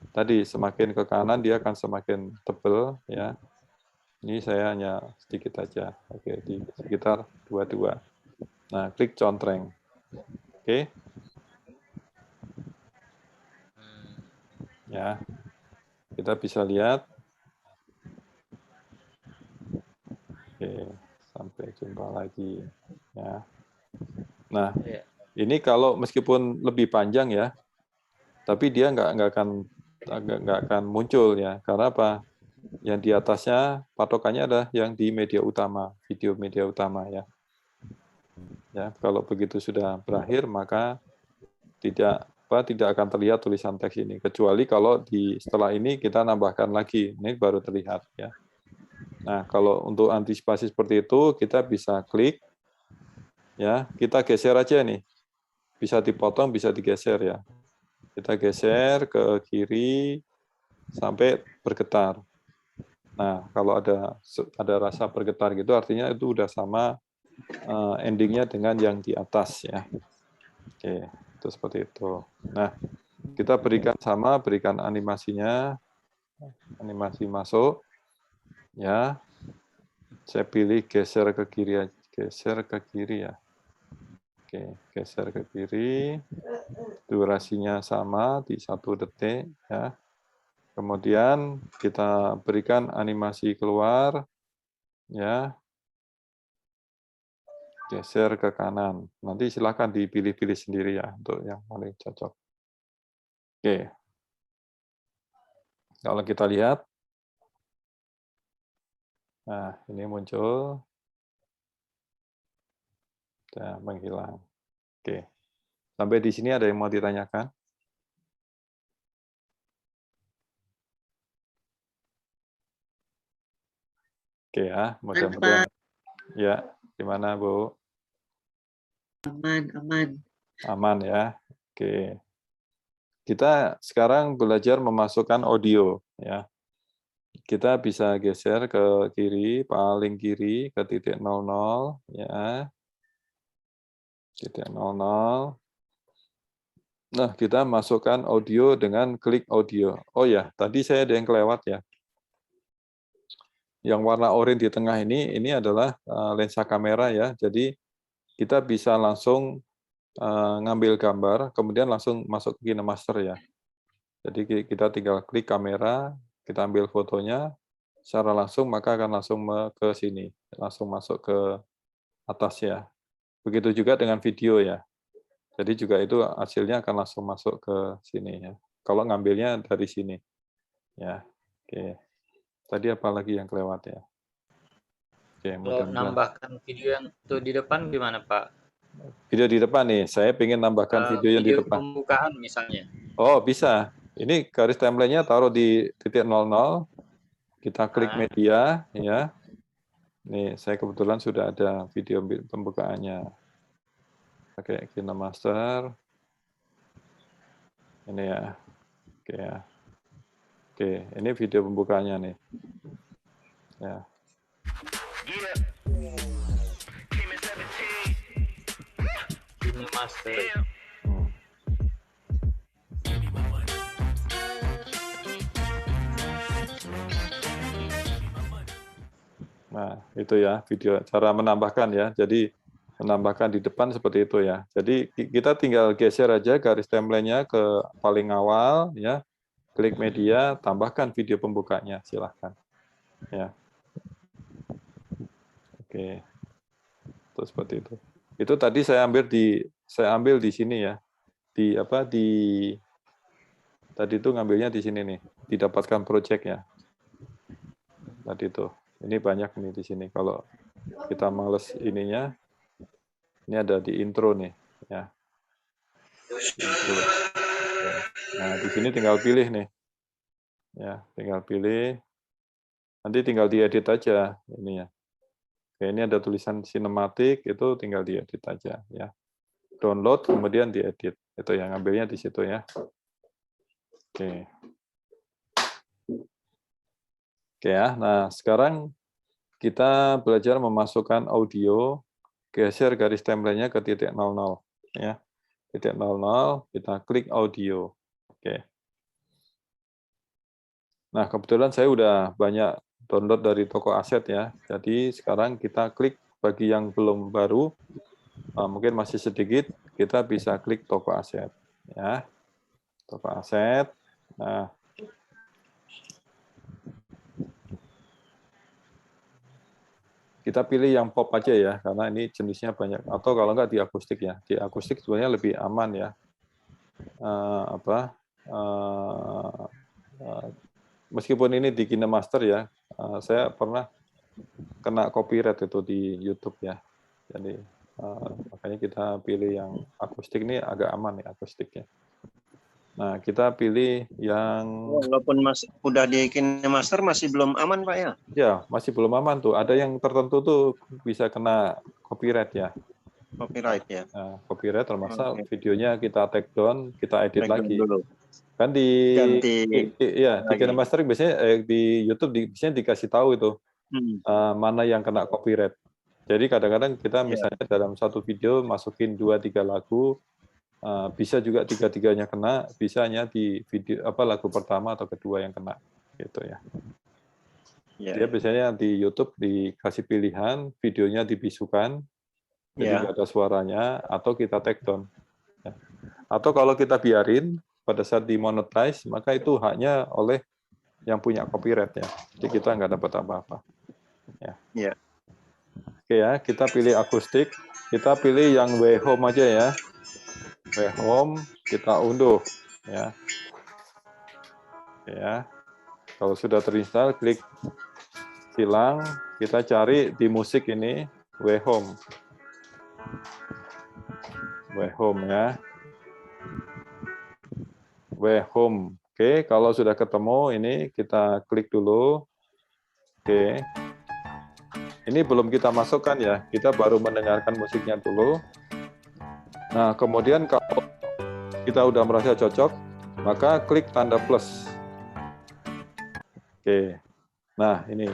tadi semakin ke kanan dia akan semakin tebal ya. Ini saya hanya sedikit aja. Oke, di sekitar 22. Nah, klik contreng. Oke. Ya. Kita bisa lihat. Oke, sampai jumpa lagi ya. Nah, ini kalau meskipun lebih panjang ya, tapi dia nggak akan muncul ya. Karena apa? Yang di atasnya patokannya adalah yang di media utama, video media utama ya. Ya, kalau begitu sudah berakhir maka tidak akan terlihat tulisan teks ini, kecuali kalau setelah ini kita nambahkan lagi, ini baru terlihat ya. Nah, kalau untuk antisipasi seperti itu kita bisa klik ya, kita geser aja nih. Bisa dipotong, bisa digeser ya. Kita geser ke kiri sampai bergetar. Nah, kalau ada rasa bergetar gitu, artinya itu udah sama endingnya dengan yang di atas ya. Oke, itu seperti itu. Nah, kita berikan animasinya, animasi masuk, ya. Saya pilih geser ke kiri ya. Oke, geser ke kiri. Durasinya sama di 1 detik ya. Kemudian kita berikan animasi keluar ya. Geser ke kanan. Nanti silakan dipilih-pilih sendiri ya untuk yang paling cocok. Oke. Kalau kita lihat, nah ini muncul, sudah menghilang. Oke. Sampai di sini ada yang mau ditanyakan? Oke ya, mudah-mudahan. Ya, gimana Bu? Aman. Aman ya. Oke. Kita sekarang belajar memasukkan audio ya. Kita bisa geser ke kiri, paling kiri ke titik 00 ya. Titik 00. Nah, kita masukkan audio dengan klik audio. Oh ya, tadi saya ada yang kelewat ya. Yang warna oranye di tengah ini adalah lensa kamera ya. Jadi kita bisa langsung ngambil gambar, kemudian langsung masuk ke KineMaster ya. Jadi kita tinggal klik kamera, kita ambil fotonya, secara langsung maka akan langsung ke sini, langsung masuk ke atas ya. Begitu juga dengan video ya. Jadi juga itu hasilnya akan langsung masuk ke sini ya. Kalau ngambilnya dari sini. Ya. Oke. Tadi apa lagi yang kelewat ya? Oke, kalau nambahkan video yang tuh di depan gimana Pak? Video di depan nih, saya ingin nambahkan video yang di depan. Pembukaan misalnya. Oh, bisa. Ini garis timeline-nya taruh di titik 00. Kita klik media ya. Nih, saya kebetulan sudah ada video pembukaannya. Pakai KineMaster. Ini ya. Oke ya. Oke, ini video pembukaannya nih. Ya. KineMaster. Nah, itu ya video cara menambahkan ya. Jadi menambahkan di depan seperti itu ya. Jadi kita tinggal geser aja garis template-nya ke paling awal ya. Klik media, tambahkan video pembukanya, silahkan. Ya. Oke. Terus seperti itu. Itu tadi saya ambil di sini ya. Di apa di tadi itu ngambilnya di sini nih, didapatkan project ya. Tadi itu. Ini banyak nih di sini. Kalau kita males ininya, ini ada di intro nih, ya. Intro. Nah, di sini tinggal pilih nih. Ya, tinggal pilih. Nanti tinggal diedit aja ini ya. Oke, ini ada tulisan sinematik, itu tinggal diedit aja ya. Download kemudian diedit. Itu yang ngambilnya di situ ya. Oke. Oke ya. Nah, sekarang kita belajar memasukkan audio, geser garis template-nya ke titik 00 ya. Titik 00, kita klik audio. Oke. Nah, kebetulan saya udah banyak download dari toko aset ya. Jadi sekarang kita klik bagi yang belum baru, mungkin masih sedikit, kita bisa klik toko aset ya. Toko aset. Nah, kita pilih yang pop aja ya, karena ini jenisnya banyak. Atau kalau nggak di akustik ya. Di akustik sebenarnya lebih aman ya. Meskipun ini di KineMaster ya, saya pernah kena copyright itu di YouTube ya. Jadi makanya kita pilih yang akustik, ini agak aman ya akustiknya. Nah, kita pilih yang... Walaupun udah di KineMaster masih belum aman, Pak ya? Ya, masih belum aman tuh. Ada yang tertentu tuh bisa kena copyright ya. Copyright ya? Nah, copyright termasuk videonya kita take down, kita edit lagi. Dulu. Kan di KineMaster biasanya di YouTube biasanya dikasih tahu itu mana yang kena copyright. Jadi kadang-kadang kita misalnya dalam satu video masukin 2-3 lagu, bisa juga 3-3-nya kena, bisanya di video lagu pertama atau kedua yang kena gitu ya. Dia biasanya di YouTube dikasih pilihan, videonya dibisukan, jadi nggak ada suaranya, atau kita take down. Ya. Atau kalau kita biarin pada saat dimonetize, maka itu haknya oleh yang punya copyright ya. Jadi kita nggak dapat apa-apa. Ya. Oke ya, kita pilih akustik, kita pilih yang W-Home aja ya. W-Home, kita unduh ya. Ya. Kalau sudah terinstall, klik silang, kita cari di musik ini W-Home. W-Home ya. W-Home. Oke, kalau sudah ketemu ini kita klik dulu. Oke. Ini belum kita masukkan ya, kita baru mendengarkan musiknya dulu. Nah, kemudian kalau kita udah merasa cocok, maka klik tanda plus. Oke. Nah, ini.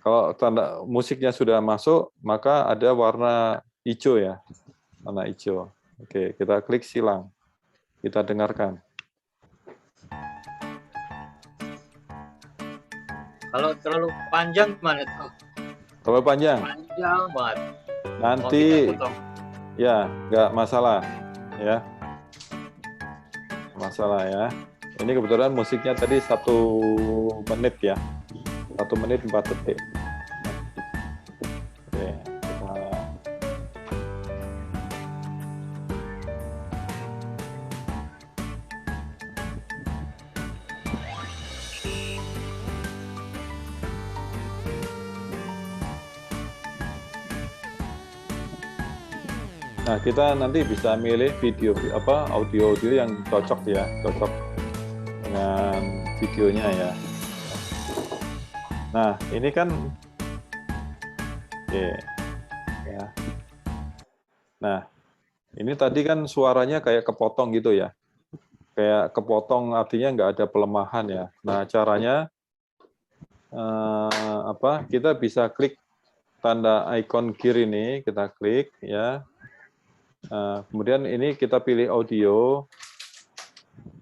Kalau tanda musiknya sudah masuk, maka ada warna hijau ya. Warna hijau. Oke, kita klik silang. Kita dengarkan. Kalau terlalu panjang gimana tuh? Terlalu panjang? Panjang banget. Nanti ya, nggak masalah ya. Masalah ya. Ini kebetulan musiknya tadi 1 menit ya. 1 menit 4 detik. Oke, nah, kita nanti bisa milih video audio yang cocok ya, cocok dengan videonya ya. Nah, ini kan ya. Nah, ini tadi kan suaranya kayak kepotong gitu ya. Kayak kepotong artinya nggak ada pelemahan ya. Nah, caranya kita bisa klik tanda icon gear ini, kita klik ya. Kemudian ini kita pilih audio,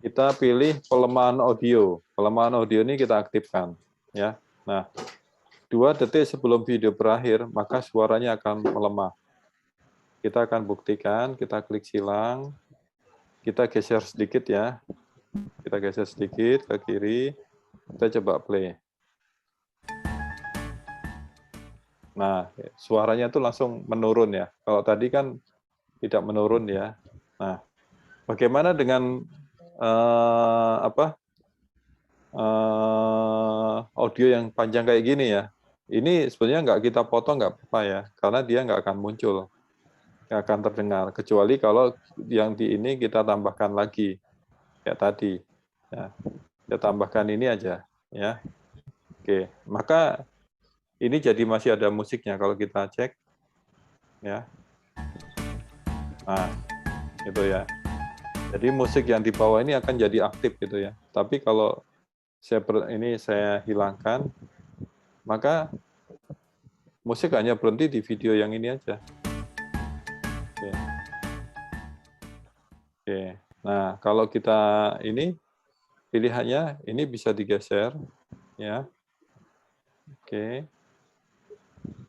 kita pilih pelemahan audio. Pelemahan audio ini kita aktifkan, ya. Nah, 2 detik sebelum video berakhir, maka suaranya akan melemah. Kita akan buktikan, kita klik silang, kita geser sedikit ya. Kita geser sedikit ke kiri, kita coba play. Nah, suaranya itu langsung menurun ya. Kalau tadi kan tidak menurun ya. Nah, bagaimana dengan audio yang panjang kayak gini ya? Ini sebenarnya nggak kita potong nggak apa-apa ya, karena dia nggak akan muncul, nggak akan terdengar. Kecuali kalau yang di ini kita tambahkan lagi, kayak tadi. Ya, kita tambahkan ini aja, ya. Oke, maka ini jadi masih ada musiknya kalau kita cek, ya. Nah, itu ya. Jadi musik yang di bawah ini akan jadi aktif gitu ya. Tapi kalau saya hilangkan, maka musik hanya berhenti di video yang ini aja. Oke. Oke. Nah, kalau kita ini pilihannya ini bisa digeser, ya. Oke.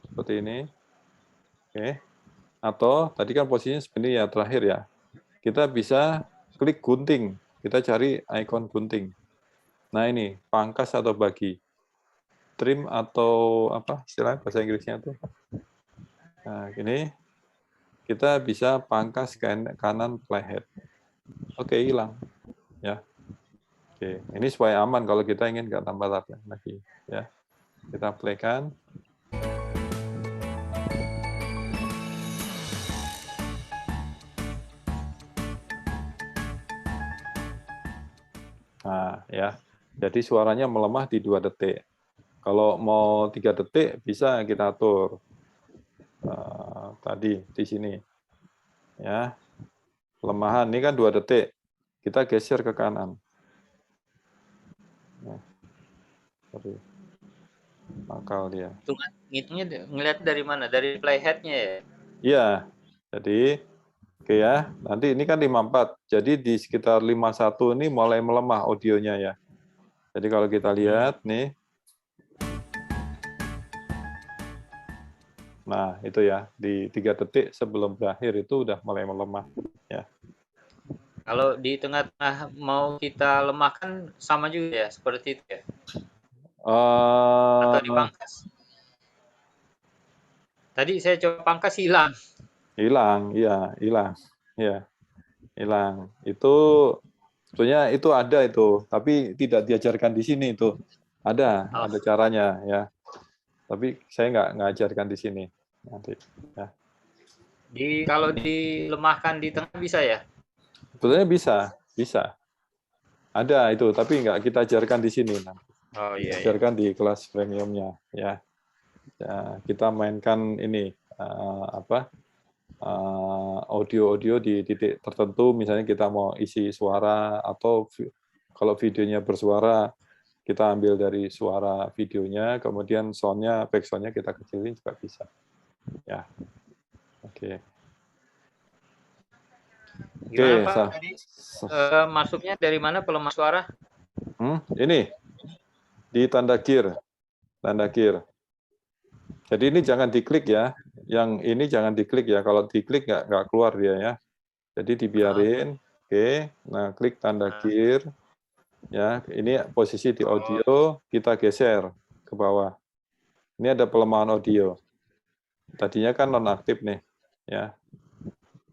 Seperti ini. Oke. Atau tadi kan posisinya seperti ya terakhir ya. Kita bisa klik gunting. Kita cari ikon gunting. Nah, ini pangkas atau bagi. Trim atau apa istilahnya bahasa Inggrisnya itu. Nah, ini kita bisa pangkas kanan playhead. Oke, hilang. Ya. Oke, ini supaya aman kalau kita ingin nggak tambah lagi. Ya. Kita playkan. Nah, ya. Jadi suaranya melemah di 2 detik. Kalau mau 3 detik bisa kita atur. Tadi di sini. Ya. Pelemahan ini kan 2 detik. Kita geser ke kanan. Nah, sorry. Mangkal dia. Ngitungnya ngelihat dari mana? Dari playhead-nya ya? Iya. Jadi oke ya. Nanti ini kan 54. Jadi di sekitar 51 ini mulai melemah audionya ya. Jadi kalau kita lihat nih. Nah, itu ya, di 3 detik sebelum berakhir itu udah mulai melemah ya. Kalau di tengah-tengah mau kita lemahkan sama juga ya, seperti itu ya? Atau dipangkas? Tadi saya coba pangkas hilang. Hilang, iya, hilang. Ya, hilang. Itu sebenarnya itu ada itu, tapi tidak diajarkan di sini itu. Ada caranya ya. Tapi saya nggak ngajarkan di sini nanti. Ya. Kalau dilemahkan di tengah bisa ya? Sebenarnya bisa. Ada itu, tapi nggak kita ajarkan di sini nanti. Oh iya. Ajarkan di kelas premiumnya ya. Kita mainkan ini audio-audio di titik tertentu, misalnya kita mau isi suara atau kalau videonya bersuara kita ambil dari suara videonya, kemudian sound-nya, back sound-nya kita kecilin juga bisa. Ya, oke. Gimana Pak? Tadi masuknya dari mana pelemah suara? Ini di tanda gear. Jadi ini jangan diklik ya. Yang ini jangan diklik ya. Kalau diklik nggak keluar dia ya. Jadi dibiarin. Oke. Nah, klik tanda gear. Ya, ini posisi di audio, kita geser ke bawah. Ini ada pelemahan audio. Tadinya kan nonaktif nih, ya.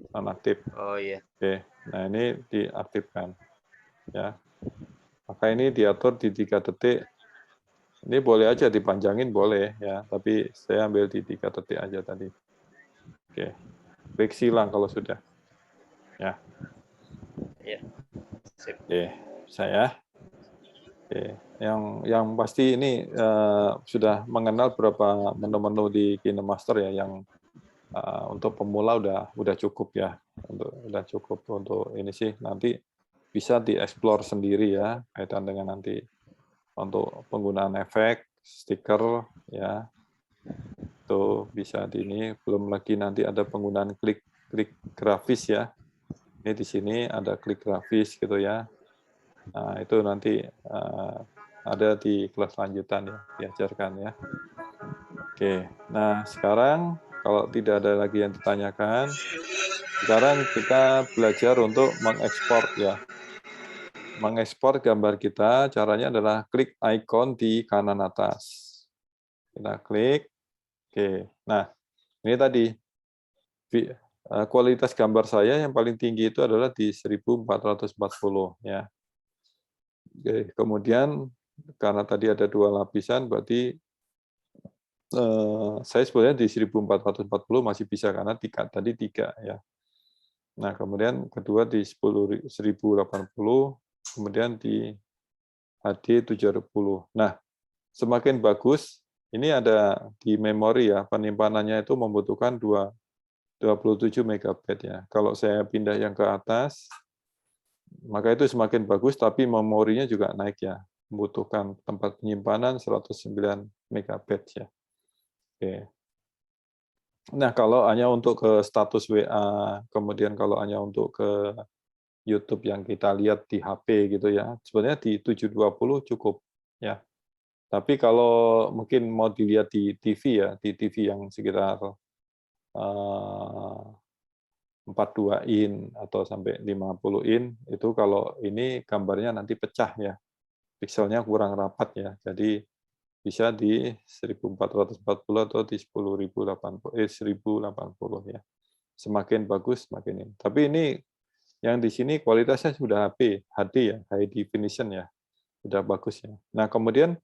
Nonaktif. Oh iya. Oke. Nah, ini diaktifkan. Ya. Maka ini diatur di 3 detik. Ini boleh aja dipanjangin boleh ya, tapi saya ambil di 3 detik aja tadi. Oke. Klik silang kalau sudah. Ya. Iya. Sip. Oke, saya. Oke, yang pasti ini sudah mengenal beberapa menu-menu di KineMaster ya, yang untuk pemula udah cukup ya, udah cukup untuk ini sih. Nanti bisa dieksplor sendiri ya, kaitan dengan nanti untuk penggunaan efek, stiker ya, itu bisa di ini. Belum lagi nanti ada penggunaan klik grafis ya. Ini di sini ada klik grafis gitu ya. Nah, itu nanti ada di kelas lanjutan ya, diajarkan ya. Oke, nah sekarang kalau tidak ada lagi yang ditanyakan, sekarang kita belajar untuk mengekspor ya. Mengekspor gambar kita, caranya adalah klik icon di kanan atas. Kita klik, oke. Nah, ini tadi, kualitas gambar saya yang paling tinggi itu adalah di 1440 ya. Oke, kemudian karena tadi ada 2 lapisan, berarti saya sebenarnya di 1440 masih bisa karena tadi 3 ya. Nah, kemudian kedua di 1080, kemudian di HD 720. Nah, semakin bagus, ini ada di memori ya, penimpanannya itu membutuhkan 27 MB ya. Kalau saya pindah yang ke atas, maka itu semakin bagus, tapi memorinya juga naik ya. Membutuhkan tempat penyimpanan 109 MB ya. Oke. Nah, kalau hanya untuk ke status WA, kemudian kalau hanya untuk ke YouTube yang kita lihat di HP gitu ya, sebenarnya di 720 cukup ya. Tapi kalau mungkin mau dilihat di TV ya, di TV yang sekitar 42 in atau sampai 50 in, itu kalau ini gambarnya nanti pecah ya, pikselnya kurang rapat ya, jadi bisa di 1440 atau di 1080 ya. Semakin bagus semakin ini. Tapi ini yang di sini kualitasnya sudah HD ya, high definition ya, sudah bagus ya. Nah kemudian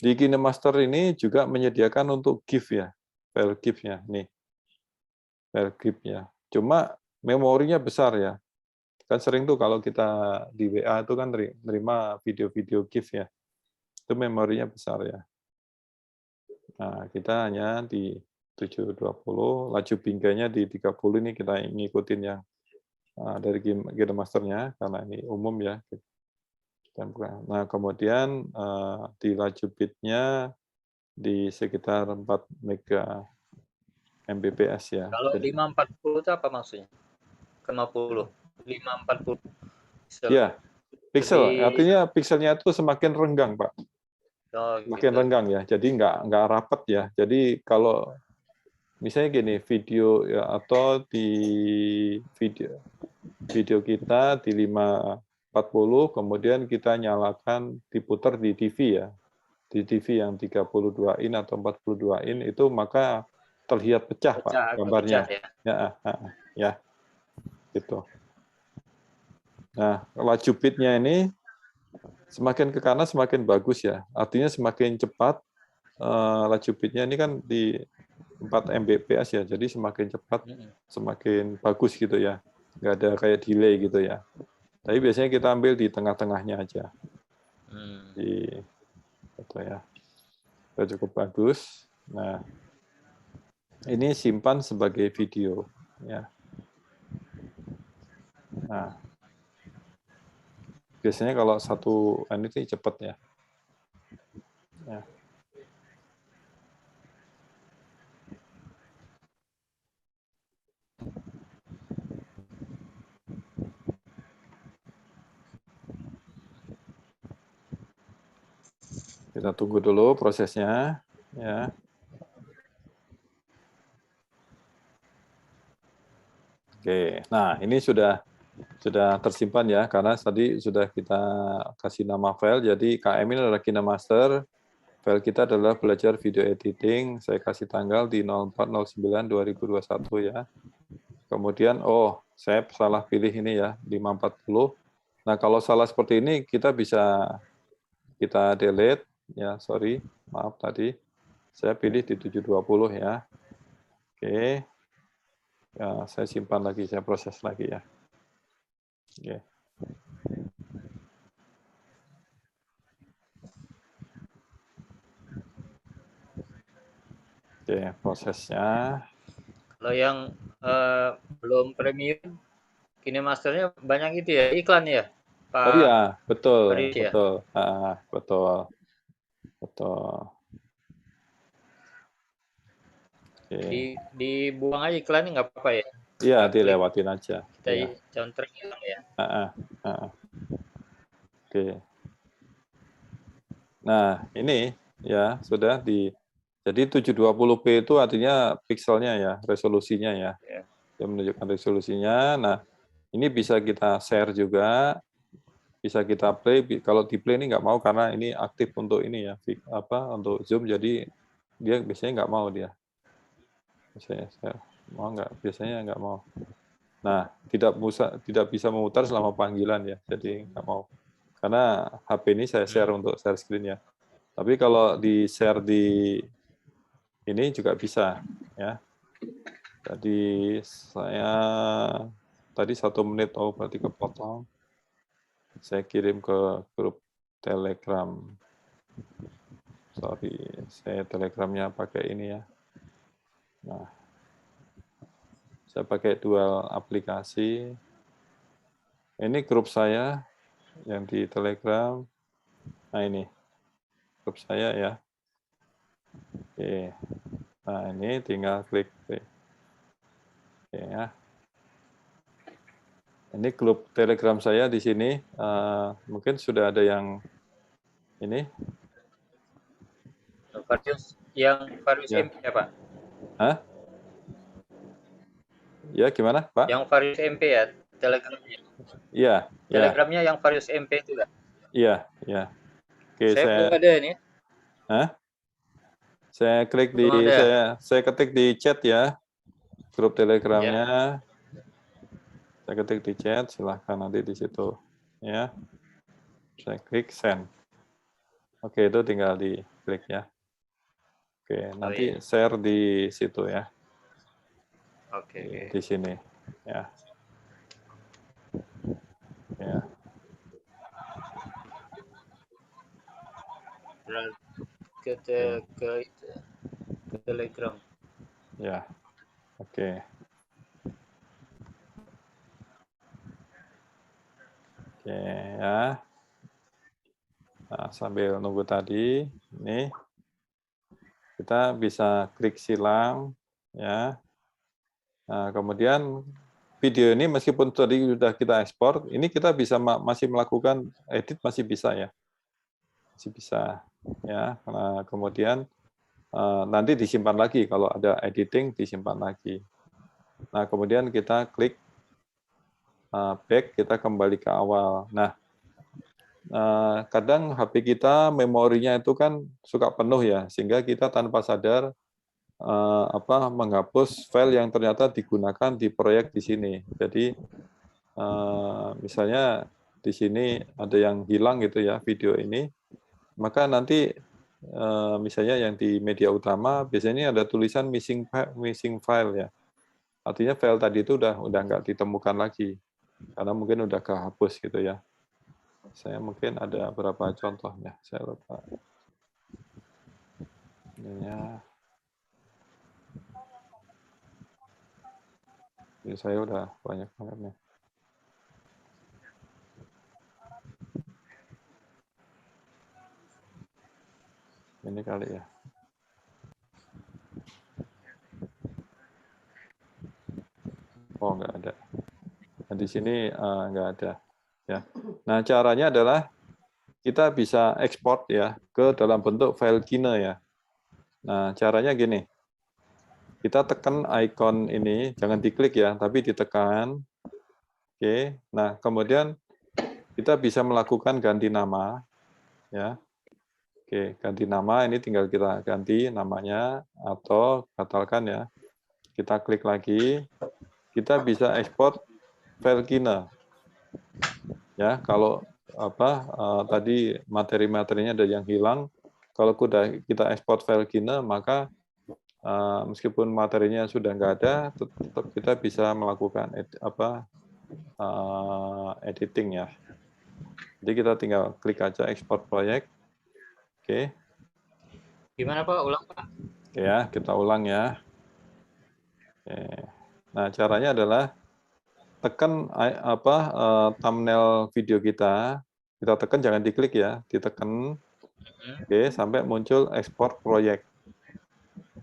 di KineMaster ini juga menyediakan untuk GIF ya, file GIF-nya nih, file GIF-nya. Cuma memorinya besar ya. Kan sering tuh kalau kita di WA itu kan nerima video-video GIF ya, itu memorinya besar ya. Nah kita hanya di 720, laju bingkainya di 30 ini kita ngikutin yang dari KineMaster-nya karena ini umum ya. Nah kemudian di laju bitnya di sekitar 4 Mbps ya. Kalau 540 itu apa maksudnya? 50, 540 pixel. Ya, pixel. Artinya pixelnya itu semakin renggang, Pak. Oh, semakin gitu. renggang ya. Jadi nggak rapat ya. Jadi kalau misalnya gini, video ya, atau di video kita di 540, kemudian kita nyalakan diputar di TV ya. Di TV yang 32 in atau 42 in itu maka terlihat pecah, Pak, gambarnya. Pecah, Ya, gitu. Nah, laju bitnya ini semakin ke kanan semakin bagus ya. Artinya semakin cepat laju bitnya ini kan di 4 Mbps ya. Jadi semakin cepat semakin bagus gitu ya. Nggak ada kayak delay gitu ya. Tapi biasanya kita ambil di tengah-tengahnya aja. Gitu ya. Sudah cukup bagus. Nah, ini simpan sebagai video ya. Nah, biasanya kalau satu ini cepat ya. Ya. Kita tunggu dulu prosesnya ya. Oke, nah ini sudah tersimpan ya, karena tadi sudah kita kasih nama file, jadi KM ini adalah KineMaster, file kita adalah belajar video editing, saya kasih tanggal di 04/09/2021 ya. Kemudian, saya salah pilih ini ya, 540. Nah kalau salah seperti ini, kita delete, ya sorry, maaf tadi, saya pilih di 720 ya. Oke. Ya, saya simpan lagi, saya proses lagi ya. Oke. Oke, prosesnya. Kalau yang belum premium, KineMaster-nya banyak itu ya, iklan ya, Pak? Oh iya, betul, Farid, ya? betul. Oke. Dibuang aja iklannya nggak apa-apa ya? Iya, dilewatin aja. Kita ya. contreng hilang ya. Oke. Nah, ini ya sudah Jadi 720p itu artinya pikselnya ya, resolusinya ya. Ya. Dia menunjukkan resolusinya. Nah, ini bisa kita share juga, bisa kita play. Kalau di play ini nggak mau karena ini aktif untuk ini ya, untuk Zoom. Jadi dia biasanya nggak mau dia. Biasanya mau nggak? Biasanya nggak mau. Nah, tidak bisa memutar selama panggilan ya. Jadi nggak mau. Karena HP ini saya share untuk share screen ya. Tapi kalau di share di ini juga bisa ya. Jadi saya tadi 1 menit, oh berarti kepotong. Saya kirim ke grup Telegram. Sorry, saya Telegramnya pakai ini ya. Nah, saya pakai dual aplikasi. Ini grup saya yang di Telegram. Nah ini grup saya ya. Oke. Nah ini tinggal klik. Oke ya. Ini grup Telegram saya di sini. Mungkin sudah ada yang ini. Varius Ya. MP ya Pak? Hah? Ya gimana Pak? Yang Varius MP ya, Telegramnya. Iya. Telegramnya yang Varius MP itu kan? Iya, iya. Oke, Saya belum ada ini. Hah? Saya klik di Belum ada. saya ketik di chat ya. Grup Telegramnya. Ya. Saya ketik di chat, silahkan nanti di situ ya. Saya klik send. Oke, itu tinggal di klik ya. Oke, nanti share di situ ya. Oke. Di sini ya. Ya. Ke Telegram. Ya. Oke. Oke ya. Nah, sambil nunggu tadi, ini kita bisa klik silang ya. Nah, kemudian video ini meskipun tadi sudah kita ekspor, ini kita bisa masih melakukan edit, masih bisa ya. Masih bisa ya. Nah, kemudian nanti disimpan lagi, kalau ada editing disimpan lagi. Nah, kemudian kita klik back, kita kembali ke awal. Nah, kadang HP kita memorinya itu kan suka penuh ya, sehingga kita tanpa sadar menghapus file yang ternyata digunakan di proyek di sini. Jadi misalnya di sini ada yang hilang gitu ya, video ini, maka nanti misalnya yang di media utama biasanya ada tulisan missing file ya. Artinya file tadi itu udah nggak ditemukan lagi karena mungkin udah kehapus gitu ya. Saya mungkin ada beberapa contohnya, saya lupa. Ini ya. Jadi saya udah banyak banget nih. Ini kali ya. Oh, nggak ada. Nah, di sini nggak ada. Ya. Nah, caranya adalah kita bisa ekspor ya ke dalam bentuk file Kine ya. Nah, caranya gini. Kita tekan icon ini, jangan diklik ya, tapi ditekan. Oke. Nah, kemudian kita bisa melakukan ganti nama ya. Oke, ganti nama ini tinggal kita ganti namanya atau batalkan ya. Kita klik lagi. Kita bisa ekspor file Kine. Ya, kalau tadi materi-materinya ada yang hilang, kalau kita ekspor file Kine, maka meskipun materinya sudah nggak ada, tetap kita bisa melakukan editing ya. Jadi kita tinggal klik aja ekspor proyek. Oke. Gimana Pak? Ulang Pak. Ya, kita ulang ya. Oke. Nah, caranya adalah tekan thumbnail video kita tekan, jangan diklik ya, ditekan. Oke, sampai muncul ekspor proyek.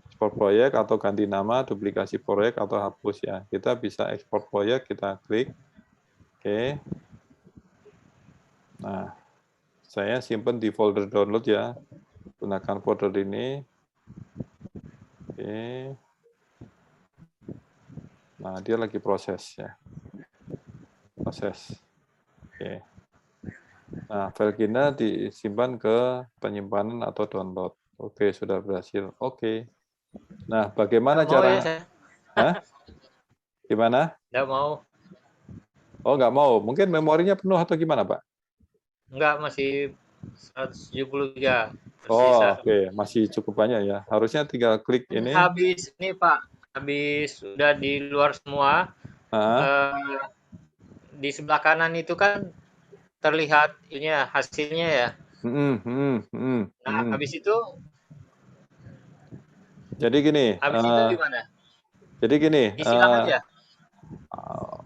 Ekspor proyek atau ganti nama, duplikasi proyek atau hapus ya. Kita bisa ekspor proyek, kita klik. Oke. Nah, saya simpan di folder download ya. Gunakan folder ini. Oke. Nah, dia lagi proses ya. Proses. Oke. Nah, file Kina disimpan ke penyimpanan atau download. Oke, sudah berhasil. Oke. Nah, bagaimana Nggak mau ya, cara? saya. Hah? Gimana? Nggak mau. Oh, nggak mau. Mungkin memorinya penuh atau gimana, Pak? Nggak, masih 173 Oh, tersisa. oke. Masih cukup banyak ya. Harusnya tinggal klik ini. Habis ini Pak, habis sudah di luar semua. Di sebelah kanan itu kan terlihat ini ya, hasilnya ya. Nah, habis itu jadi gini. habis itu gimana? Jadi gini. Disilang aja.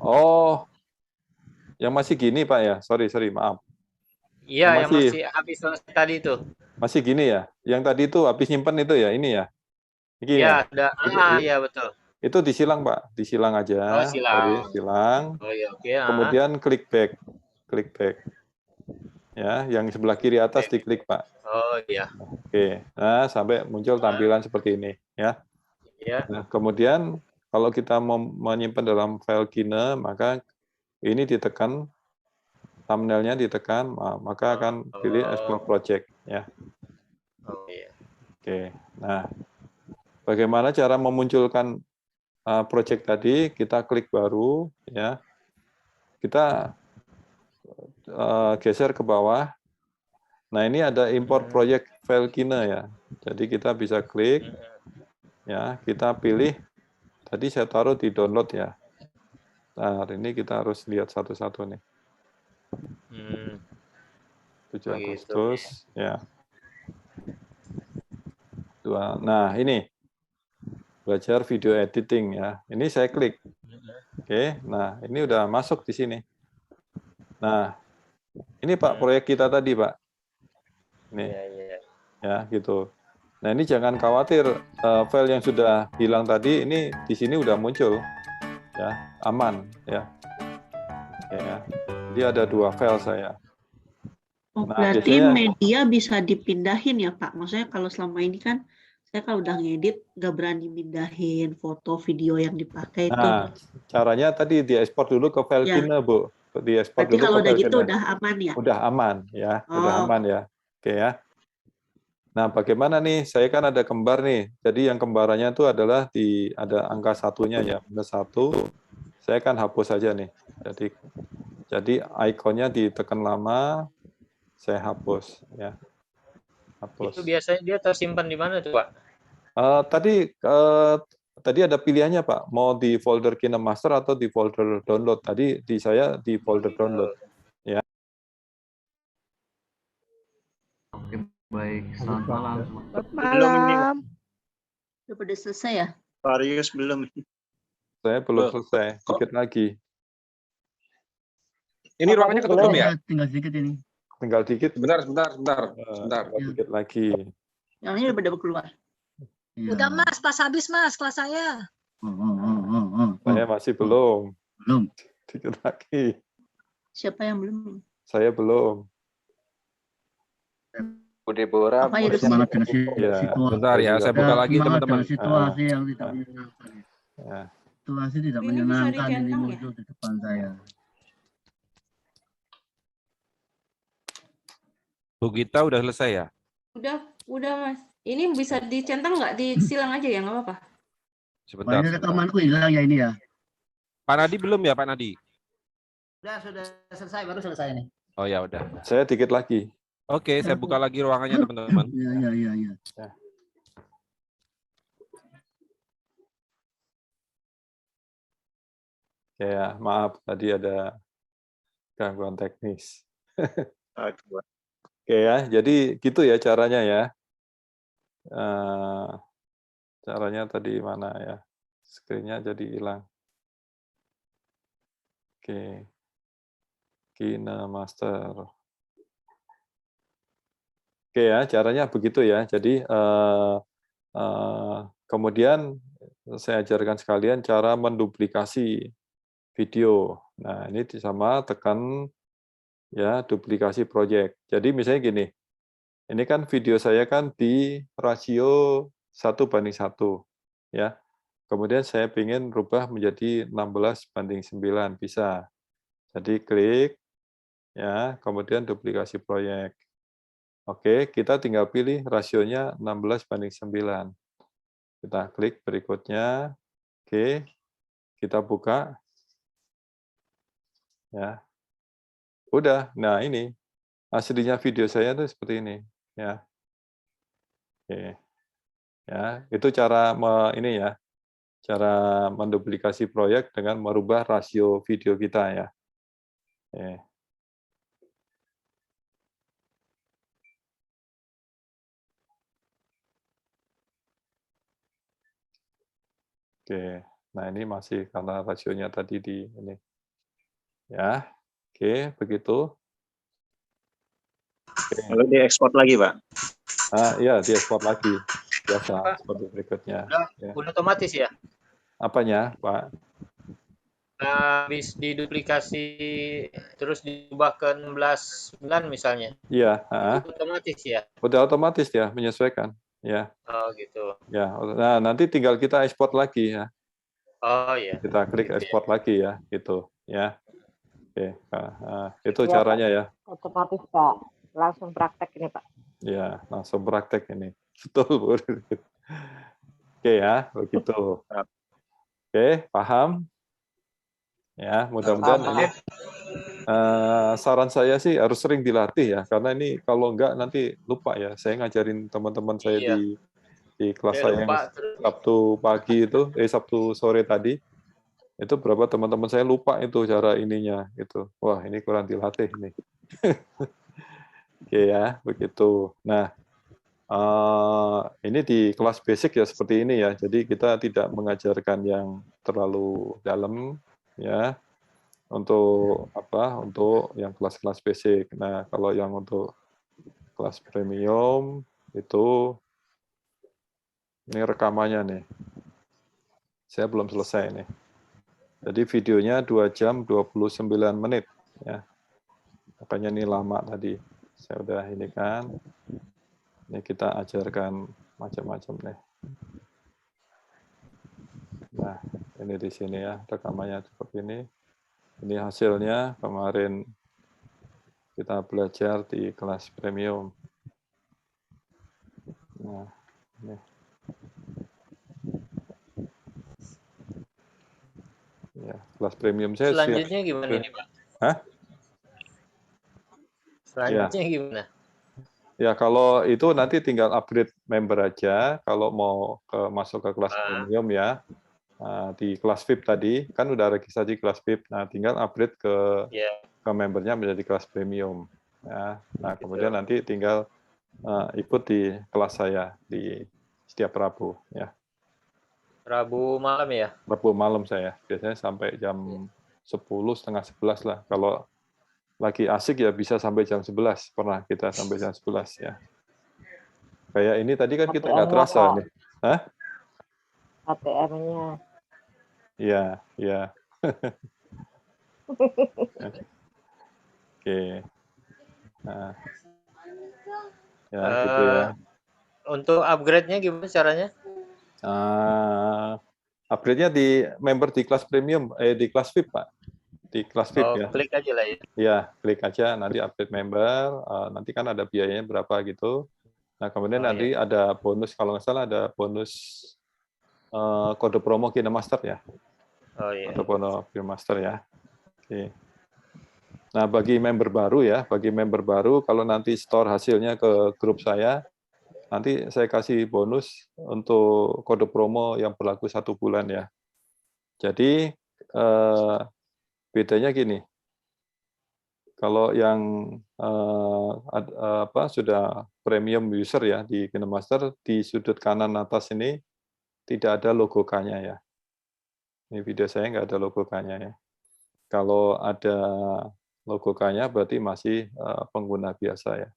Oh, yang masih gini Pak ya. Sorry, maaf. Iya, yang masih habis selesai tadi itu. Masih gini ya. Yang tadi itu habis nyimpen itu ya, ini ya. Ini ya, ya. sudah. Ya betul. Itu disilang Pak, disilang aja. Oh, silang. Tadi silang. Oh iya, oke. Kemudian klik back. Klik back. Ya, yang sebelah kiri atas diklik Pak. Oh iya. Oke. Nah, sampai muncul tampilan seperti ini ya. Iya. Nah, kemudian kalau kita mau menyimpan dalam file Kina, maka ini ditekan, thumbnailnya ditekan, maka akan pilih export project ya. Oh iya. Oke. Nah, bagaimana cara memunculkan project tadi? Kita klik baru ya. Kita geser ke bawah. Nah, ini ada import project file Kina ya. Jadi kita bisa klik ya, kita pilih. Tadi saya taruh di download ya. Nah, ini kita harus lihat satu-satu nih. 7 Agustus ya. Nah, ini belajar video editing ya. Ini saya klik. Oke, nah ini udah masuk di sini. Nah, ini Pak proyek kita tadi Pak. Nih, ya gitu. Nah ini jangan khawatir, file yang sudah hilang tadi ini di sini udah muncul, ya aman ya. Ya, jadi ada 2 file saya. Oh, Nah, berarti biasanya, media bisa dipindahin ya Pak? Maksudnya kalau selama ini kan saya kalau udah ngedit nggak berani mindahin foto video yang dipakai itu. Nah, caranya tadi diekspor dulu ke file Ya. Kina Bu. Diekspor Berarti dulu kalau ke udah file gitu Kina. udah aman ya? Udah aman ya, udah Oh. aman ya. Oke ya. Nah, bagaimana nih? Saya kan ada kembar nih. Jadi yang kembarannya itu adalah ada angka 1-nya ya, plus 1. Saya kan hapus saja nih. Jadi ikonnya ditekan lama, saya hapus ya. Hapus. Itu biasanya dia tersimpan di mana tuh Pak? Tadi ada pilihannya Pak, mau di folder KineMaster atau di folder download. Tadi saya di folder download. Ya. Oke, baik. Selamat malam. Malam. Udah pada selesai ya? Varius belum. Saya belum selesai, dikit lagi. Ini ruangannya ketutup ya? Tinggal sedikit ini. Tinggal dikit. Sebentar. Dikit lagi. Yang ini udah pada keluar. Udah Mas, pas habis Mas kelas saya. Saya masih belum. Dikit lagi. Siapa yang belum? Saya belum. Bu Deborah, ya, bentar ya, saya buka lagi teman-teman. Situasi yang tidak menyenangkan. Ya. Situasi tidak menyenangkan ini muncul di depan saya. Bu Gita udah selesai ya? Udah Mas. Ini bisa dicentang nggak? Disilang aja ya, nggak apa-apa. Sebentar. Ini rekamanku hilang ya ini ya. Pak Nadi belum ya Pak Nadi? Sudah selesai, baru selesai nih. Oh ya udah. Saya dikit lagi. Oke, saya buka lagi ruangannya teman-teman. Iya. Ya, maaf tadi ada gangguan teknis. Oke ya, jadi gitu ya caranya ya. Caranya tadi mana ya? Screen-nya jadi hilang. Oke. KineMaster. Oke ya, caranya begitu ya. Jadi kemudian saya ajarkan sekalian cara menduplikasi video. Nah, ini sama tekan ya duplikasi project. Jadi misalnya gini. Ini kan video saya kan di rasio 1:1. ya. Kemudian saya ingin rubah menjadi 16:9, bisa. Jadi klik, ya, kemudian duplikasi proyek. Oke, kita tinggal pilih rasionya 16:9. Kita klik berikutnya, oke, kita buka, ya. Udah, nah ini aslinya video saya tuh seperti ini, ya. Oke, ya, itu cara ini ya, cara menduplikasi proyek dengan merubah rasio video kita ya. Oke. Oke, nah ini masih karena rasionya tadi di ini. Ya, oke, begitu. Oke. Lalu diekspor lagi, Pak. Iya, diekspor lagi. Biasa, Pak, seperti berikutnya. Ya. udah otomatis ya? Apanya, Pak? Habis diduplikasi terus diubah ke 16:9 misalnya. Iya, Itu otomatis ya? udah otomatis ya, menyesuaikan. Ya. Oh gitu. Ya, nah nanti tinggal kita ekspor lagi ya. Oh ya. Kita klik ekspor lagi ya, gitu ya. Oke, itu Ya, caranya Pak. ya. Otomatis Pak, langsung praktek ini Pak. Ya, langsung praktek ini. Betul, Bu. Oke ya, begitu. Oke, paham? Ya, mudah-mudahan ini saran saya sih harus sering dilatih ya, karena ini kalau enggak nanti lupa ya. Saya ngajarin teman-teman saya di kelas saya yang Sabtu pagi itu, Sabtu sore tadi, itu berapa teman-teman saya lupa itu cara ininya gitu. Wah, ini kurang dilatih nih. Oke ya, begitu. Nah, ini di kelas basic ya seperti ini ya. Jadi kita tidak mengajarkan yang terlalu dalam ya. Untuk apa? Untuk yang kelas-kelas basic. Nah, kalau yang untuk kelas premium itu ini rekamannya nih. Saya belum selesai nih. Jadi videonya 2 jam 29 menit ya. Makanya ini lama tadi. Saya udah ini kan. Ini kita ajarkan macam-macam nih. Nah, ini di sini ya, rekamannya seperti ini. Ini hasilnya kemarin kita belajar di kelas premium. Nah, ini. Ya, kelas premium saya Selanjutnya gimana ini, Pak? Hah? Selanjutnya gimana? Ya, kalau itu nanti tinggal upgrade member aja. Kalau mau masuk ke kelas premium ya, di kelas VIP tadi, kan udah registrasi kelas VIP. Nah, tinggal upgrade ke membernya menjadi kelas premium. Ya. Nah, kemudian nanti tinggal ikut di kelas saya di setiap Rabu. Ya. Rabu malam ya? Rabu malam saya. Biasanya sampai jam 10, setengah 11 lah. Kalau lagi asik ya bisa sampai jam 11. Pernah kita sampai jam 11 ya. Kayak ini tadi kan kita nggak terasa nih. Hah? ATM-nya. Iya, iya. Oke. Nah. Ya, gitu ya. Untuk upgrade-nya gimana caranya? Upgrade-nya di member di kelas premium, di kelas VIP, Pak. Di kelas VIP ya. Klik aja lah ya. Iya, klik aja nanti upgrade member, nanti kan ada biayanya berapa gitu. Nah, kemudian nanti ada bonus, kalau nggak salah ada bonus kode promo KineMaster ya. Oh iya. Kode promo KineMaster ya. Oke. Nah, bagi member baru ya, kalau nanti store hasilnya ke grup saya, nanti saya kasih bonus untuk kode promo yang berlaku 1 bulan ya. Jadi bedanya gini, kalau yang sudah premium user ya di KineMaster, di sudut kanan atas ini tidak ada logo K-nya ya. Ini video saya nggak ada logo K-nya ya. Kalau ada logo K-nya berarti masih pengguna biasa ya.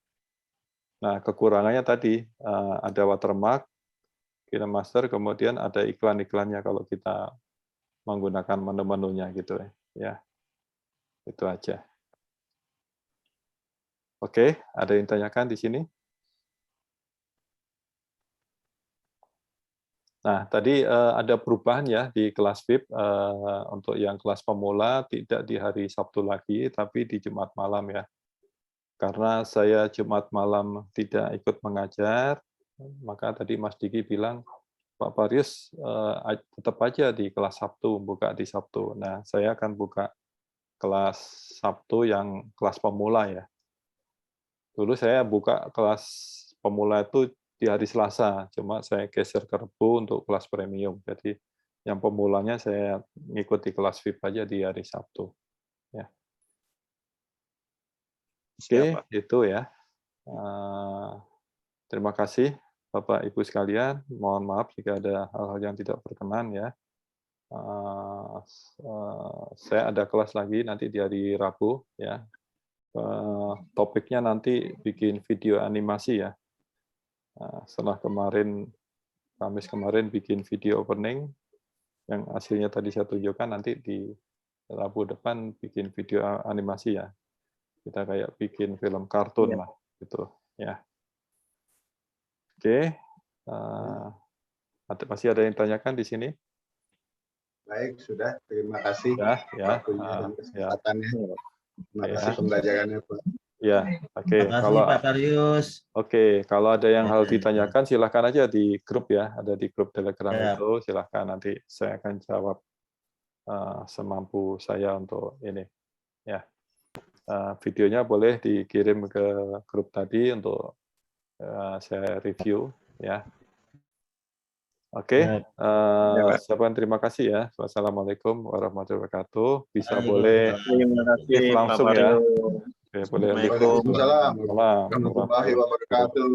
Nah, kekurangannya tadi ada watermark KineMaster, kemudian ada iklan-iklannya kalau kita menggunakan menu-menunya gitu ya. Itu aja. Oke, ada yang tanyakan di sini? Nah, tadi ada perubahan ya di kelas VIP. Untuk yang kelas pemula tidak di hari Sabtu lagi, tapi di Jumat malam ya. Karena saya Jumat malam tidak ikut mengajar, maka tadi Mas Diki bilang, Pak Parius tetap aja di kelas Sabtu, buka di Sabtu. Nah, saya akan buka kelas Sabtu yang kelas pemula ya. Dulu saya buka kelas pemula itu di hari Selasa, cuma saya geser ke Rebo untuk kelas premium. Jadi yang pemulanya saya ngikuti kelas VIP aja di hari Sabtu. Ya. Oke, itu ya. Terima kasih Bapak Ibu sekalian. Mohon maaf jika ada hal-hal yang tidak berkenan ya. Saya ada kelas lagi nanti di hari Rabu ya. Topiknya nanti bikin video animasi ya. Setelah kemarin Kamis kemarin bikin video opening yang hasilnya tadi saya tunjukkan, nanti di Rabu depan bikin video animasi ya. Kita kayak bikin film kartun lah gitu ya. Oke. Masih ada yang tanyakan di sini? Baik, sudah. Terima kasih. Ya, kesempatannya. Terima kasih pembelajarannya, Pak. Ya, oke. Kalau Pak Darius. Oke, kalau ada yang hal ditanyakan silahkan aja di grup ya, ada di grup Telegram itu, silahkan nanti saya akan jawab semampu saya untuk ini. Ya, videonya boleh dikirim ke grup tadi untuk saya review ya. Oke, siapkan terima kasih ya. Wassalamualaikum warahmatullahi wabarakatuh. Bisa boleh langsung ya. Oke, boleh. Waalaikumsalam warahmatullahi wabarakatuh.